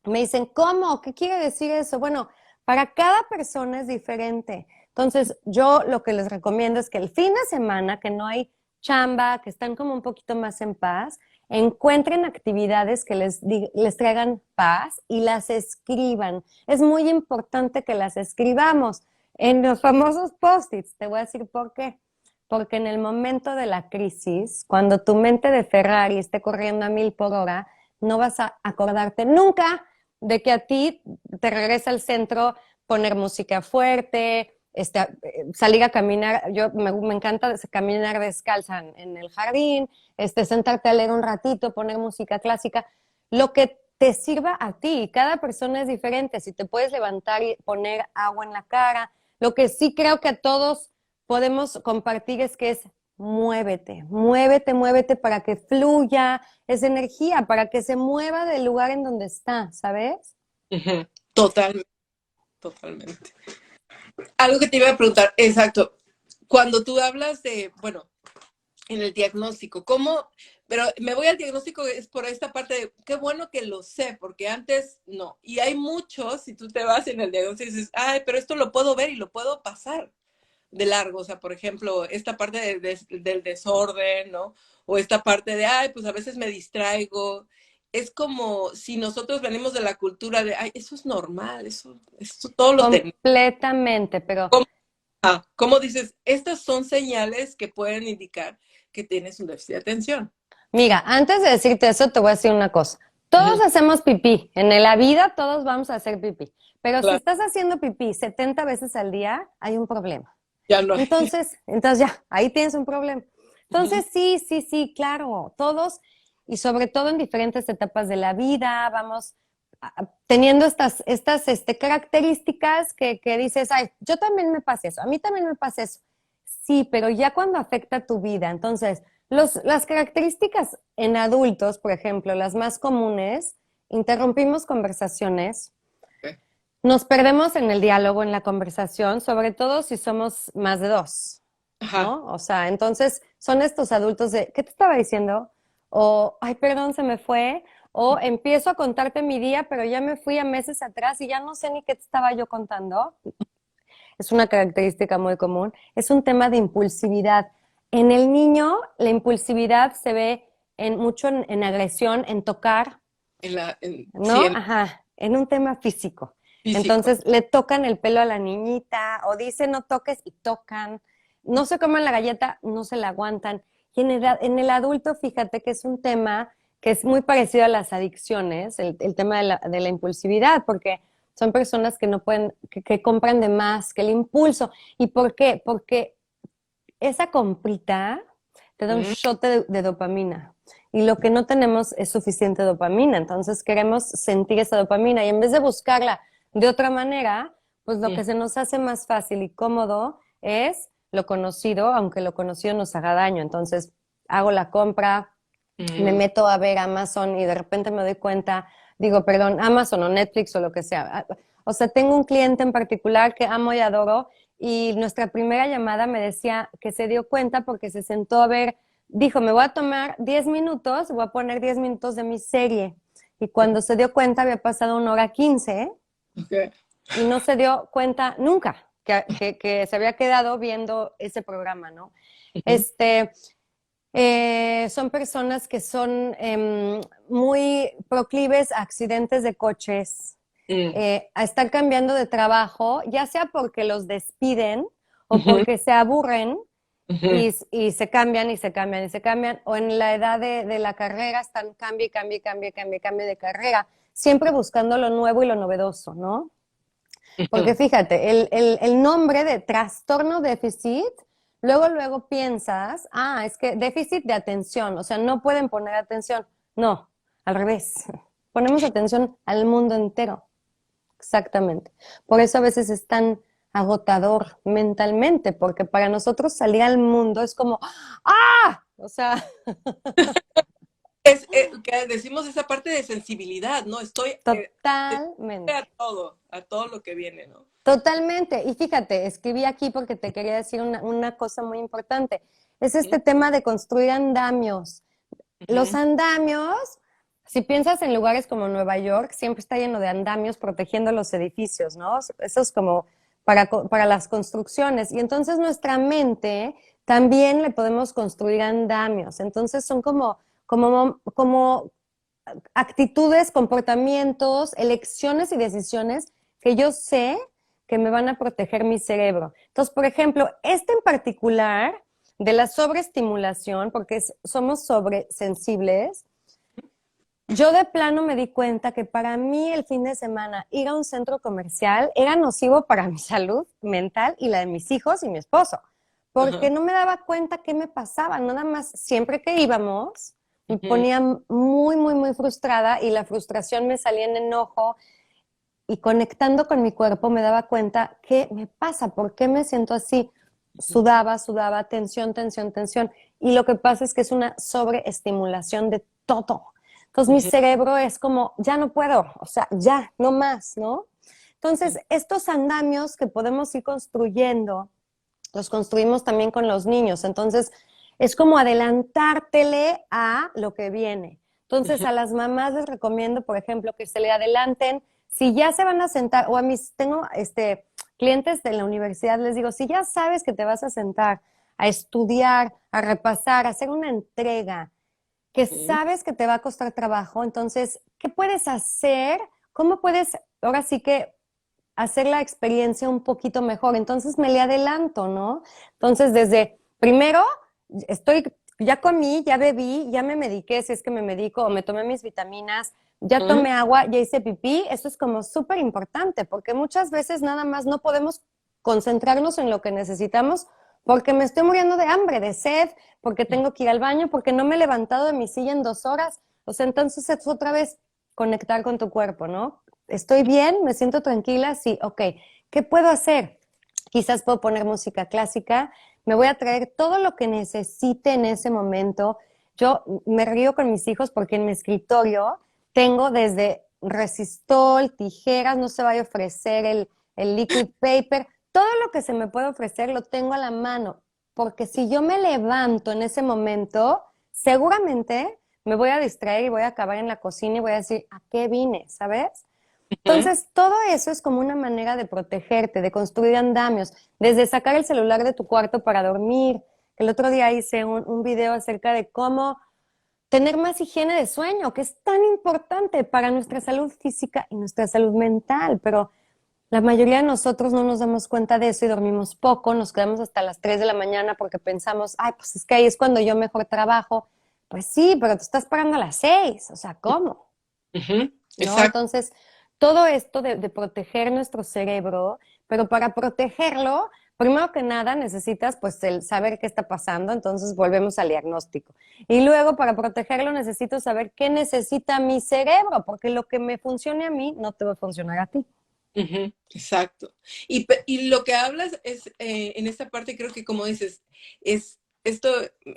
Me dicen, ¿cómo? ¿Qué quiere decir eso? Bueno, para cada persona es diferente. Entonces, yo lo que les recomiendo es que el fin de semana, que no hay chamba, que están como un poquito más en paz, encuentren actividades que les traigan paz y las escriban. Es muy importante que las escribamos en los famosos post-its. Te voy a decir por qué. Porque en el momento de la crisis, cuando tu mente de Ferrari esté corriendo a 1000 por hora, no vas a acordarte nunca de que a ti te regresa al centro poner música fuerte, salir a caminar. Me encanta caminar descalza en el jardín, sentarte a leer un ratito, poner música clásica, lo que te sirva a ti. Cada persona es diferente. Si te puedes levantar y poner agua en la cara, lo que sí creo que a todos podemos compartir es que es muévete, muévete, muévete para que fluya esa energía, para que se mueva del lugar en donde está, ¿sabes? Ujú. Totalmente, totalmente. Algo que te iba a preguntar, exacto. Cuando tú hablas de, bueno, en el diagnóstico, ¿cómo? Pero me voy al diagnóstico es por esta parte de, qué bueno que lo sé, porque antes no. Y hay muchos, si tú te vas en el diagnóstico y dices, ay, pero esto lo puedo ver y lo puedo pasar de largo. O sea, por ejemplo, esta parte del desorden, ¿no? O esta parte de, ay, pues a veces me distraigo. Es como si nosotros venimos de la cultura de, ay, eso es normal, eso todo lo tenemos. Completamente, pero ¿Cómo dices? Estas son señales que pueden indicar que tienes un déficit de atención. mira, antes de decirte eso, te voy a decir una cosa. Todos Ujú. hacemos pipí. En la vida todos vamos a hacer pipí. Pero si Claro, estás haciendo pipí 70 veces al día, hay un problema. ya no hay. Entonces ya, ahí tienes un problema. Ujú. Entonces, sí, sí, sí, claro, todos, y sobre todo en diferentes etapas de la vida, vamos teniendo estas características que dices, ay, yo también me pasa eso, a mí también me pasa eso. Sí, pero ya cuando afecta tu vida, entonces, las características en adultos, por ejemplo, las más comunes, interrumpimos conversaciones, Ok. nos perdemos en el diálogo, en la conversación, sobre todo si somos más de dos, Ajá. ¿no? O sea, entonces son estos adultos de, ¿qué te estaba diciendo? O, ay, perdón, se me fue. O empiezo a contarte mi día, pero ya me fui a meses atrás y ya no sé ni qué te estaba yo contando. Es una característica muy común. Es un tema de impulsividad. En el niño, la impulsividad se ve mucho en agresión, en tocar, Sí, ¿no? en Ajá, en un tema físico. físico. Entonces le tocan el pelo a la niñita o dicen no toques y tocan. No se coman la galleta, no se la aguantan. Y en el adulto, fíjate que es un tema que es muy parecido a las adicciones, el tema de la impulsividad, porque son personas que no pueden, que compran de más, que el impulso. ¿Y por qué? Porque esa comprita te da un Mm. shot de dopamina y lo que no tenemos es suficiente dopamina, entonces queremos sentir esa dopamina y en vez de buscarla de otra manera, pues lo Mm. que se nos hace más fácil y cómodo es lo conocido, aunque lo conocido nos haga daño. Entonces hago la compra, me Mm. meto a ver Amazon y de repente me doy cuenta, digo, perdón, Amazon o Netflix o lo que sea. O sea, tengo un cliente en particular que amo y adoro y nuestra primera llamada me decía que se dio cuenta porque se sentó a ver, dijo, me voy a tomar 10 minutos, voy a poner 10 minutos de mi serie. y cuando se dio cuenta había pasado 1 hora 15 Ok. y no se dio cuenta nunca que se había quedado viendo ese programa, ¿no? Ujú. Este, son personas que son muy proclives a accidentes de coches, Mm. a estar cambiando de trabajo, ya sea porque los despiden o Ujú, porque se aburren ujú. y se cambian y se cambian y se cambian, o en la edad de la carrera están cambie, cambie, cambie, cambie, cambie de carrera, siempre buscando lo nuevo y lo novedoso, ¿no? Porque Ujú. fíjate, el nombre de trastorno déficit, luego piensas, es que déficit de atención, o sea, no pueden poner atención. No, al revés. Ponemos atención al mundo entero. Exactamente. Por eso a veces es tan agotador mentalmente, porque para nosotros salir al mundo es como, ¡ah! O sea, Es que decimos esa parte de sensibilidad, ¿no? Estoy totalmente. a todo lo que viene, ¿no? Totalmente. Y fíjate, escribí aquí porque te quería decir una cosa muy importante. Es Ujú, este tema de construir andamios. Los ujú, andamios, si piensas en lugares como Nueva York, siempre está lleno de andamios protegiendo los edificios, ¿no? Eso es como para las construcciones. Y entonces nuestra mente también le podemos construir andamios. Entonces son como actitudes, comportamientos, elecciones y decisiones que yo sé que me van a proteger mi cerebro. Entonces, por ejemplo, este en particular de la sobreestimulación, porque somos sobresensibles, yo de plano me di cuenta que para mí el fin de semana ir a un centro comercial era nocivo para mi salud mental y la de mis hijos y mi esposo, porque ajá, no me daba cuenta qué me pasaba, nada más siempre que íbamos me ujú, ponía muy, muy, muy frustrada y la frustración me salía en enojo y conectando con mi cuerpo me daba cuenta qué me pasa, por qué me siento así. Sudaba, sudaba, tensión, tensión, tensión. Y lo que pasa es que es una sobreestimulación de todo. Entonces mi ujú, cerebro es como, ya no puedo, o sea, ya, no más, ¿no? Entonces, estos andamios que podemos ir construyendo, los construimos también con los niños. Entonces, es como adelantártele a lo que viene. Entonces, ujú, a las mamás les recomiendo, por ejemplo, que se le adelanten, si ya se van a sentar, o a mis, tengo clientes de la universidad, les digo, si ya sabes que te vas a sentar a estudiar, a repasar, a hacer una entrega, que ujú, sabes que te va a costar trabajo, entonces, ¿qué puedes hacer? ¿Cómo puedes, ahora sí que hacer la experiencia un poquito mejor? Entonces me le adelanto, ¿no? Entonces desde primero ya comí, ya bebí, ya me mediqué, si es que me medico, o me tomé mis vitaminas, ya ujú. tomé agua, ya hice pipí. Eso es como súper importante porque muchas veces nada más no podemos concentrarnos en lo que necesitamos porque me estoy muriendo de hambre, de sed, porque tengo que ir al baño, porque no me he levantado de mi silla en 2 horas. O sea, entonces es otra vez conectar con tu cuerpo, ¿no? ¿Estoy bien? ¿Me siento tranquila? Sí, ok. ¿Qué puedo hacer? Quizás puedo poner música clásica. Me voy a traer todo lo que necesite en ese momento. Yo me río con mis hijos porque en mi escritorio tengo desde resistol, tijeras, no se vaya a ofrecer el liquid paper, todo lo que se me puede ofrecer lo tengo a la mano, porque si yo me levanto en ese momento, seguramente me voy a distraer y voy a acabar en la cocina y voy a decir, ¿a qué vine? ¿Sabes? Ujú. Entonces, todo eso es como una manera de protegerte, de construir andamios, desde sacar el celular de tu cuarto para dormir. El otro día hice un video acerca de cómo tener más higiene de sueño, que es tan importante para nuestra salud física y nuestra salud mental, pero la mayoría de nosotros no nos damos cuenta de eso y dormimos poco, nos quedamos hasta las 3 de la mañana porque pensamos, ay, pues es que ahí es cuando yo mejor trabajo. Pues sí, pero te estás parando a las 6, o sea, ¿cómo? Ujú. ¿No? Exacto. Entonces, todo esto de proteger nuestro cerebro, pero para protegerlo, primero que nada necesitas pues el saber qué está pasando, entonces volvemos al diagnóstico. Y luego para protegerlo necesito saber qué necesita mi cerebro, porque lo que me funcione a mí no te va a funcionar a ti. Ujú, exacto. Y lo que hablas es, en esta parte creo que como dices, esto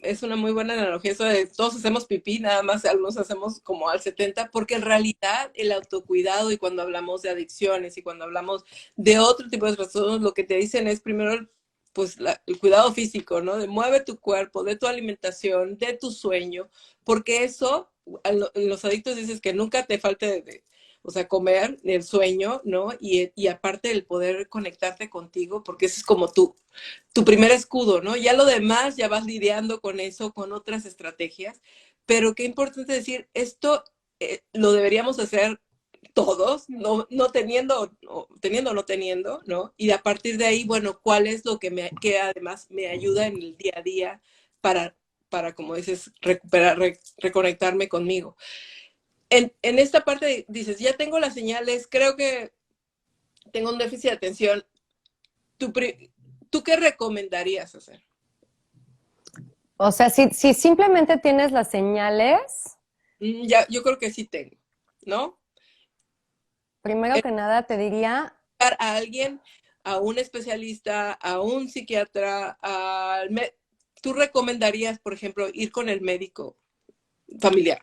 es una muy buena analogía, eso de todos hacemos pipí, nada más algunos hacemos como al 70, porque en realidad el autocuidado y cuando hablamos de adicciones y cuando hablamos de otro tipo de trastornos, lo que te dicen es primero pues el cuidado físico, ¿no? De mueve tu cuerpo, de tu alimentación, de tu sueño, porque eso, los adictos dices que nunca te falte o sea, comer, el sueño, ¿no? Y aparte el poder conectarte contigo, porque ese es como tu primer escudo, ¿no? Ya lo demás, ya vas lidiando con eso, con otras estrategias, pero qué importante decir, esto lo deberíamos hacer todos, no teniendo, teniendo o no teniendo, ¿no? Y a partir de ahí, bueno, ¿cuál es lo que además me ayuda en el día a día para, como dices, recuperar, reconectarme conmigo? En esta parte dices, ya tengo las señales, creo que tengo un déficit de atención. ¿Tú qué recomendarías hacer? O sea, si simplemente tienes las señales, Ya, yo creo que sí tengo, ¿no? primero que nada te diría, A alguien, a un especialista, a un psiquiatra, ¿tú recomendarías, por ejemplo, ir con el médico familiar?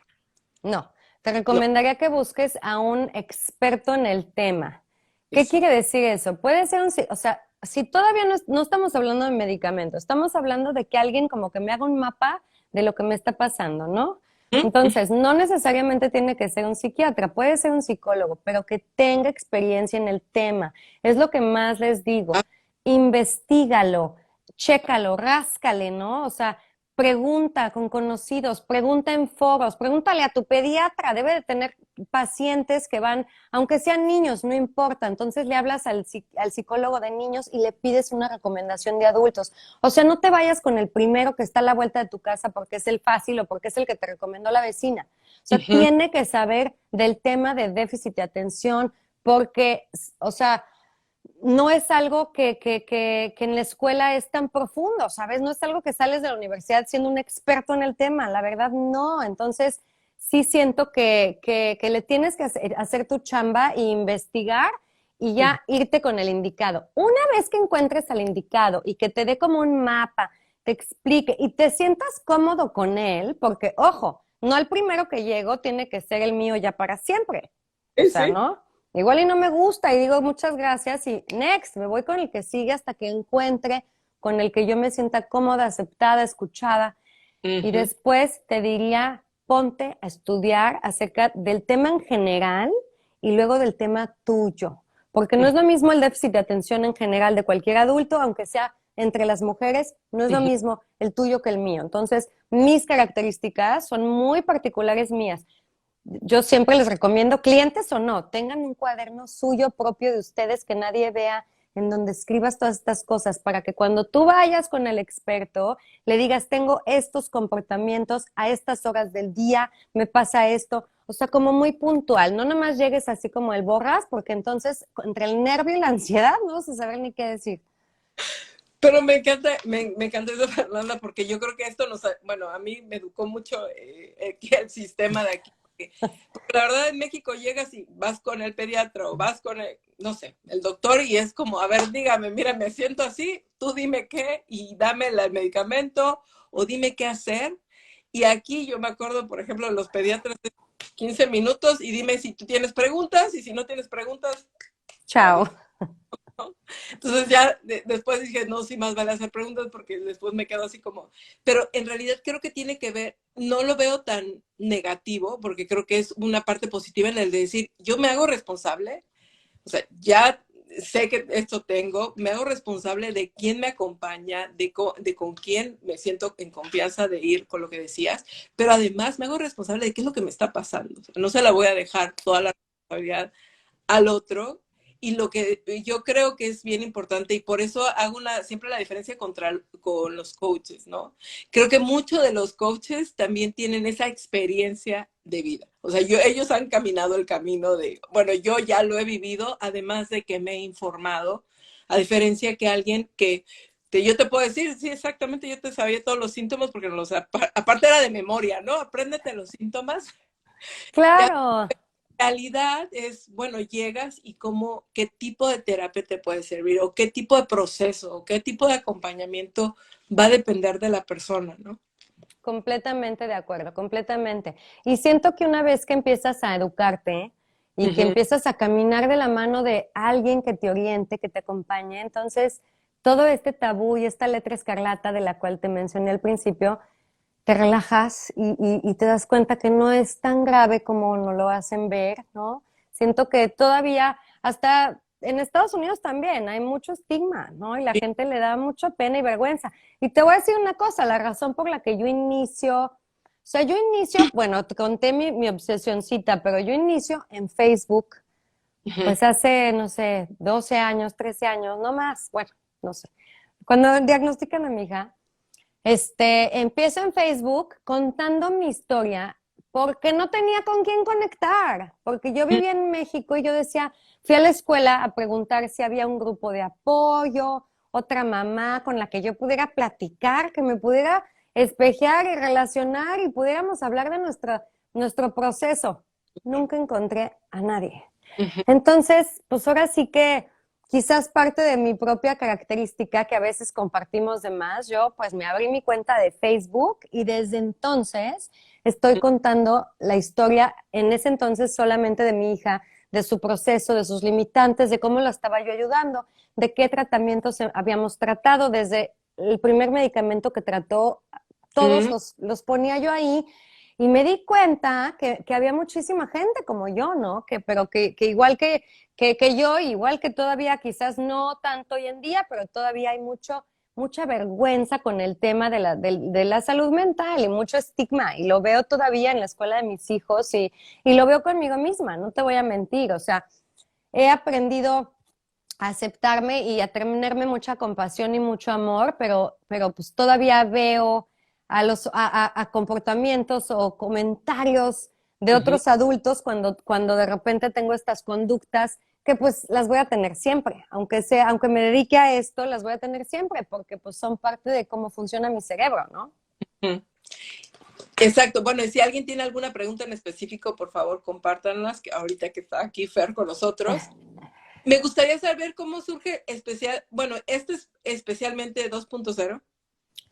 no, te No, recomendaría que busques a un experto en el tema. ¿Qué eso. quiere decir eso? Puede ser o sea, si todavía no estamos hablando de medicamentos, estamos hablando de que alguien como que me haga un mapa de lo que me está pasando, ¿no? Entonces, no necesariamente tiene que ser un psiquiatra, puede ser un psicólogo, pero que tenga experiencia en el tema. Es lo que más les digo. Ah, Investígalo, chécalo, ráscale, ¿no? O sea, pregunta con conocidos, pregunta en foros, pregúntale a tu pediatra, debe de tener pacientes que van, aunque sean niños, no importa, entonces le hablas al psicólogo de niños y le pides una recomendación de adultos. O sea, no te vayas con el primero que está a la vuelta de tu casa porque es el fácil o porque es el que te recomendó la vecina. O sea, ujú. tiene que saber del tema de déficit de atención porque, o sea, no es algo que en la escuela es tan profundo, ¿sabes? No es algo que sales de la universidad siendo un experto en el tema, la verdad no. Entonces, sí siento que le tienes que hacer tu chamba e investigar y ya irte con el indicado. Una vez que encuentres al indicado y que te dé como un mapa, te explique y te sientas cómodo con él, porque, ojo, no el primero que llego tiene que ser el mío ya para siempre. O Sí, sea, sí. ¿no? Igual y no me gusta y digo muchas gracias y next, me voy con el que sigue hasta que encuentre con el que yo me sienta cómoda, aceptada, escuchada. Y Ujú, después te diría, ponte a estudiar acerca del tema en general y luego del tema tuyo. Porque no es lo mismo el déficit de atención en general de cualquier adulto, aunque sea entre las mujeres, no es lo ujú. mismo el tuyo que el mío. Entonces, mis características son muy particulares mías. Yo siempre les recomiendo, clientes o no, tengan un cuaderno suyo propio de ustedes que nadie vea, en donde escribas todas estas cosas para que cuando tú vayas con el experto le digas, tengo estos comportamientos a estas horas del día, me pasa esto. O sea, como muy puntual, no nomás llegues así como el borras, porque entonces entre el nervio y la ansiedad no vas a saber ni qué decir. Pero me encanta eso, Fernanda, porque yo creo que esto bueno, a mí me educó mucho aquí el sistema de aquí. Porque la verdad en México llegas y vas con el pediatra o vas con el, no sé, el doctor y es como, a ver, dígame, mira, me siento así, tú dime qué y dame el medicamento o dime qué hacer. Y aquí yo me acuerdo, por ejemplo, de los pediatras de 15 minutos y dime si tú tienes preguntas y si no tienes preguntas, Chao. adiós. ¿No? Entonces ya después dije, no, sí más vale hacer preguntas porque después me quedo así como, pero en realidad creo que tiene que ver, no lo veo tan negativo porque creo que es una parte positiva en el de decir, yo me hago responsable, o sea, ya sé que esto tengo, me hago responsable de quién me acompaña, de con quién me siento en confianza de ir con lo que decías, pero además me hago responsable de qué es lo que me está pasando. O sea, no se la voy a dejar toda la responsabilidad al otro. Y lo que yo creo que es bien importante, y por eso hago siempre la diferencia con los coaches, ¿no? Creo que muchos de los coaches también tienen esa experiencia de vida. O sea, ellos han caminado el camino de, bueno, yo ya lo he vivido, además de que me he informado, a diferencia que alguien yo te puedo decir, sí, exactamente, yo te sabía todos los síntomas porque aparte era de memoria, ¿no? Apréndete los síntomas. Claro. Realidad es, bueno, llegas y qué tipo de terapia te puede servir o qué tipo de proceso o qué tipo de acompañamiento va a depender de la persona, ¿no? Completamente de acuerdo, completamente. Y siento que una vez que empiezas a educarte y que Ujú. empiezas a caminar de la mano de alguien que te oriente, que te acompañe, entonces todo este tabú y esta letra escarlata de la cual te mencioné al principio, te relajas y te das cuenta que no es tan grave como nos lo hacen ver, ¿no? Siento que todavía, hasta en Estados Unidos también, hay mucho estigma, ¿no? Y la gente le da mucha pena y vergüenza. Y te voy a decir una cosa, la razón por la que yo inicio, o sea, yo inicio, bueno, te conté mi obsesioncita, pero yo inicio en Facebook, Ujú. pues hace, no sé, 12 años, 13 años, no más, bueno, no sé. Cuando diagnostican a mi hija, empiezo en Facebook contando mi historia porque no tenía con quién conectar, porque yo vivía en México y yo decía, fui a la escuela a preguntar si había un grupo de apoyo, otra mamá con la que yo pudiera platicar, que me pudiera espejear y relacionar y pudiéramos hablar de nuestro proceso. Nunca encontré a nadie. Ujú. Entonces, pues ahora sí que quizás parte de mi propia característica que a veces compartimos de más, yo pues me abrí mi cuenta de Facebook y desde entonces estoy contando la historia, en ese entonces solamente de mi hija, de su proceso, de sus limitantes, de cómo la estaba yo ayudando, de qué tratamientos habíamos tratado, desde el primer medicamento que trató, todos Ujú. los ponía yo ahí y me di cuenta que había muchísima gente como yo, ¿no? Pero que igual que yo, igual que todavía quizás no tanto hoy en día, pero todavía hay mucha vergüenza con el tema de la salud mental y mucho estigma. Y lo veo todavía en la escuela de mis hijos y lo veo conmigo misma, no te voy a mentir. O sea, he aprendido a aceptarme y a tenerme mucha compasión y mucho amor, pero pues todavía veo a comportamientos o comentarios de Ujú. otros adultos cuando de repente tengo estas conductas que pues las voy a tener siempre, aunque me dedique a esto, las voy a tener siempre, porque pues son parte de cómo funciona mi cerebro, ¿no? Ujú. Exacto. Bueno, y si alguien tiene alguna pregunta en específico, por favor, compártanlas, que ahorita que está aquí Fer con nosotros. Me gustaría saber cómo surge bueno, este es especialmente 2.0.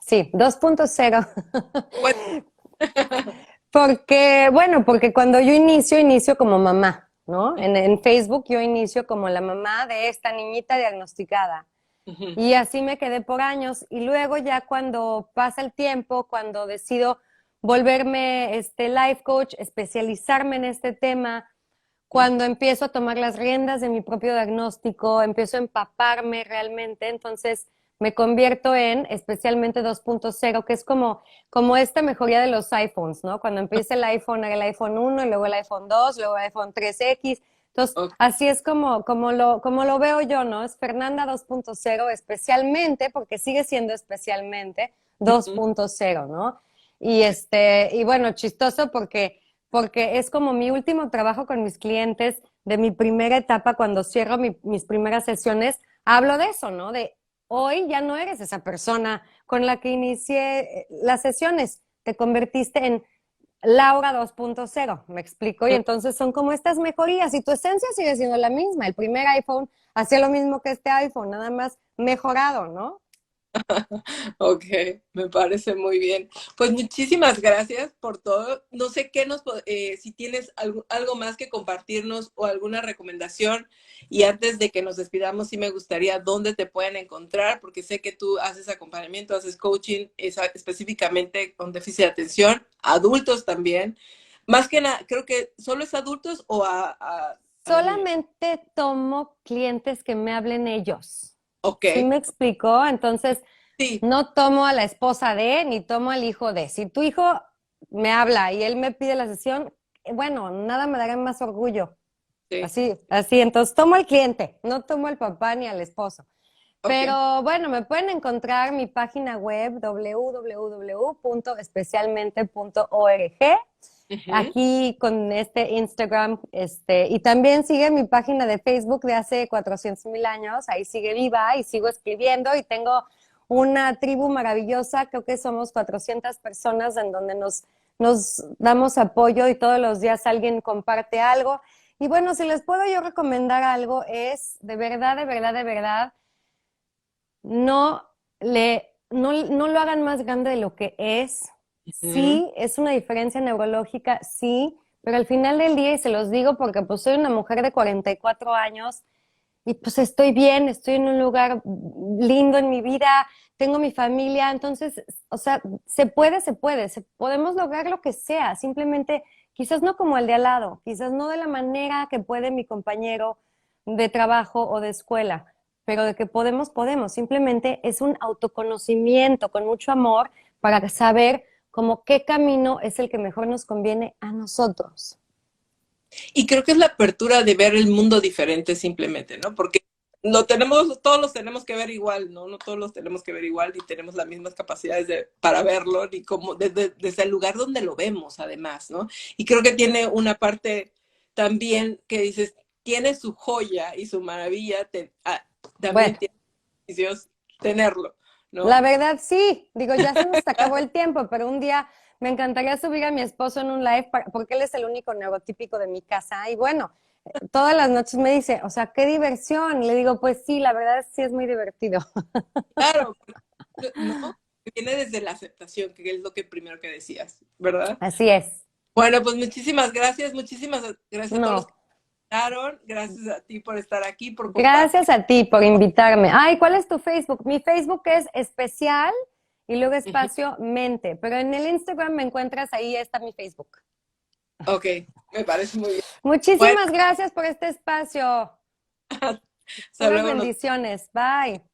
Sí, 2.0. Pues, Porque cuando yo inicio como mamá, ¿no? En Facebook yo inicio como la mamá de esta niñita diagnosticada. ujú. Y así me quedé por años. Y luego ya cuando pasa el tiempo, cuando decido volverme life coach, especializarme en este tema, cuando empiezo a tomar las riendas de mi propio diagnóstico, empiezo a empaparme realmente, entonces me convierto en especialmente 2.0, que es como esta mejoría de los iPhones, ¿no? Cuando empieza el iPhone 1 y luego el iPhone 2, luego el iPhone 3X. Entonces, Ok. así es como lo veo yo, ¿no? Es Fernanda 2.0, especialmente, porque sigue siendo especialmente Ujú. 2.0, ¿no? Y bueno, chistoso porque es como mi último trabajo con mis clientes de mi primera etapa, cuando cierro mis primeras sesiones, hablo de eso, ¿no? De hoy ya no eres esa persona con la que inicié las sesiones, te convertiste en Laura 2.0, me explico, y entonces son como estas mejorías y tu esencia sigue siendo la misma. El primer iPhone hacía lo mismo que este iPhone, nada más mejorado, ¿no? Ok, me parece muy bien. Pues muchísimas gracias por todo. No sé si tienes algo más que compartirnos o alguna recomendación. Y antes de que nos despidamos, sí me gustaría dónde te pueden encontrar, porque sé que tú haces acompañamiento, haces coaching específicamente con déficit de atención, adultos también. Más que nada, creo que solo es adultos o a niños. Solamente tomo clientes que me hablen ellos. Ok, ¿Sí me explico? Entonces, sí, no tomo a la esposa de, ni tomo al hijo de. Si tu hijo me habla y él me pide la sesión, bueno, nada me dará más orgullo. sí, Así, entonces tomo al cliente, no tomo al papá ni al esposo. ok. Pero bueno, me pueden encontrar mi página web www.especialmente.org, Ujú. aquí con este Instagram, y también sigue mi página de Facebook de hace 400,000 años, ahí sigue viva y sigo escribiendo y tengo una tribu maravillosa, creo que somos 400 personas en donde nos damos apoyo y todos los días alguien comparte algo. Y bueno, si les puedo yo recomendar algo es, de verdad, de verdad, de verdad, no lo hagan más grande de lo que es. Ujú. Sí, es una diferencia neurológica, sí, pero al final del día, y se los digo porque pues soy una mujer de 44 años y pues estoy bien, estoy en un lugar lindo en mi vida, tengo mi familia, entonces, o sea, podemos lograr lo que sea, simplemente quizás no como el de al lado, quizás no de la manera que puede mi compañero de trabajo o de escuela, pero de que podemos, podemos, simplemente es un autoconocimiento con mucho amor para saber como qué camino es el que mejor nos conviene a nosotros. Y creo que es la apertura de ver el mundo diferente simplemente, ¿no? Porque todos los tenemos que ver igual, ¿no? No todos los tenemos que ver igual, ni tenemos las mismas capacidades para verlo, ni como desde el lugar donde lo vemos, además, ¿no? Y creo que tiene una parte también que dices, tiene su joya y su maravilla, también Bueno. tiene beneficios tenerlo, La ¿no? verdad, sí. Digo, ya se nos acabó el tiempo, pero un día me encantaría subir a mi esposo en un live porque él es el único neurotípico de mi casa. Y bueno, todas las noches me dice, o sea, qué diversión. Le digo, pues sí, la verdad sí es muy divertido. Claro, ¿no? Viene desde la aceptación, que es lo que primero que decías, ¿verdad? Así es. Bueno, pues muchísimas gracias a todos los que No, comentaron, gracias a ti por estar aquí, por compartir. gracias a ti por invitarme. Ay, ¿cuál es tu Facebook? Mi Facebook es especial y luego Ujú. espacio mente, pero en el Instagram me encuentras, ahí está mi Facebook. Ok, me parece muy bien. Bueno, Muchísimas gracias por este espacio. hasta Puras luego. bendiciones. Bye.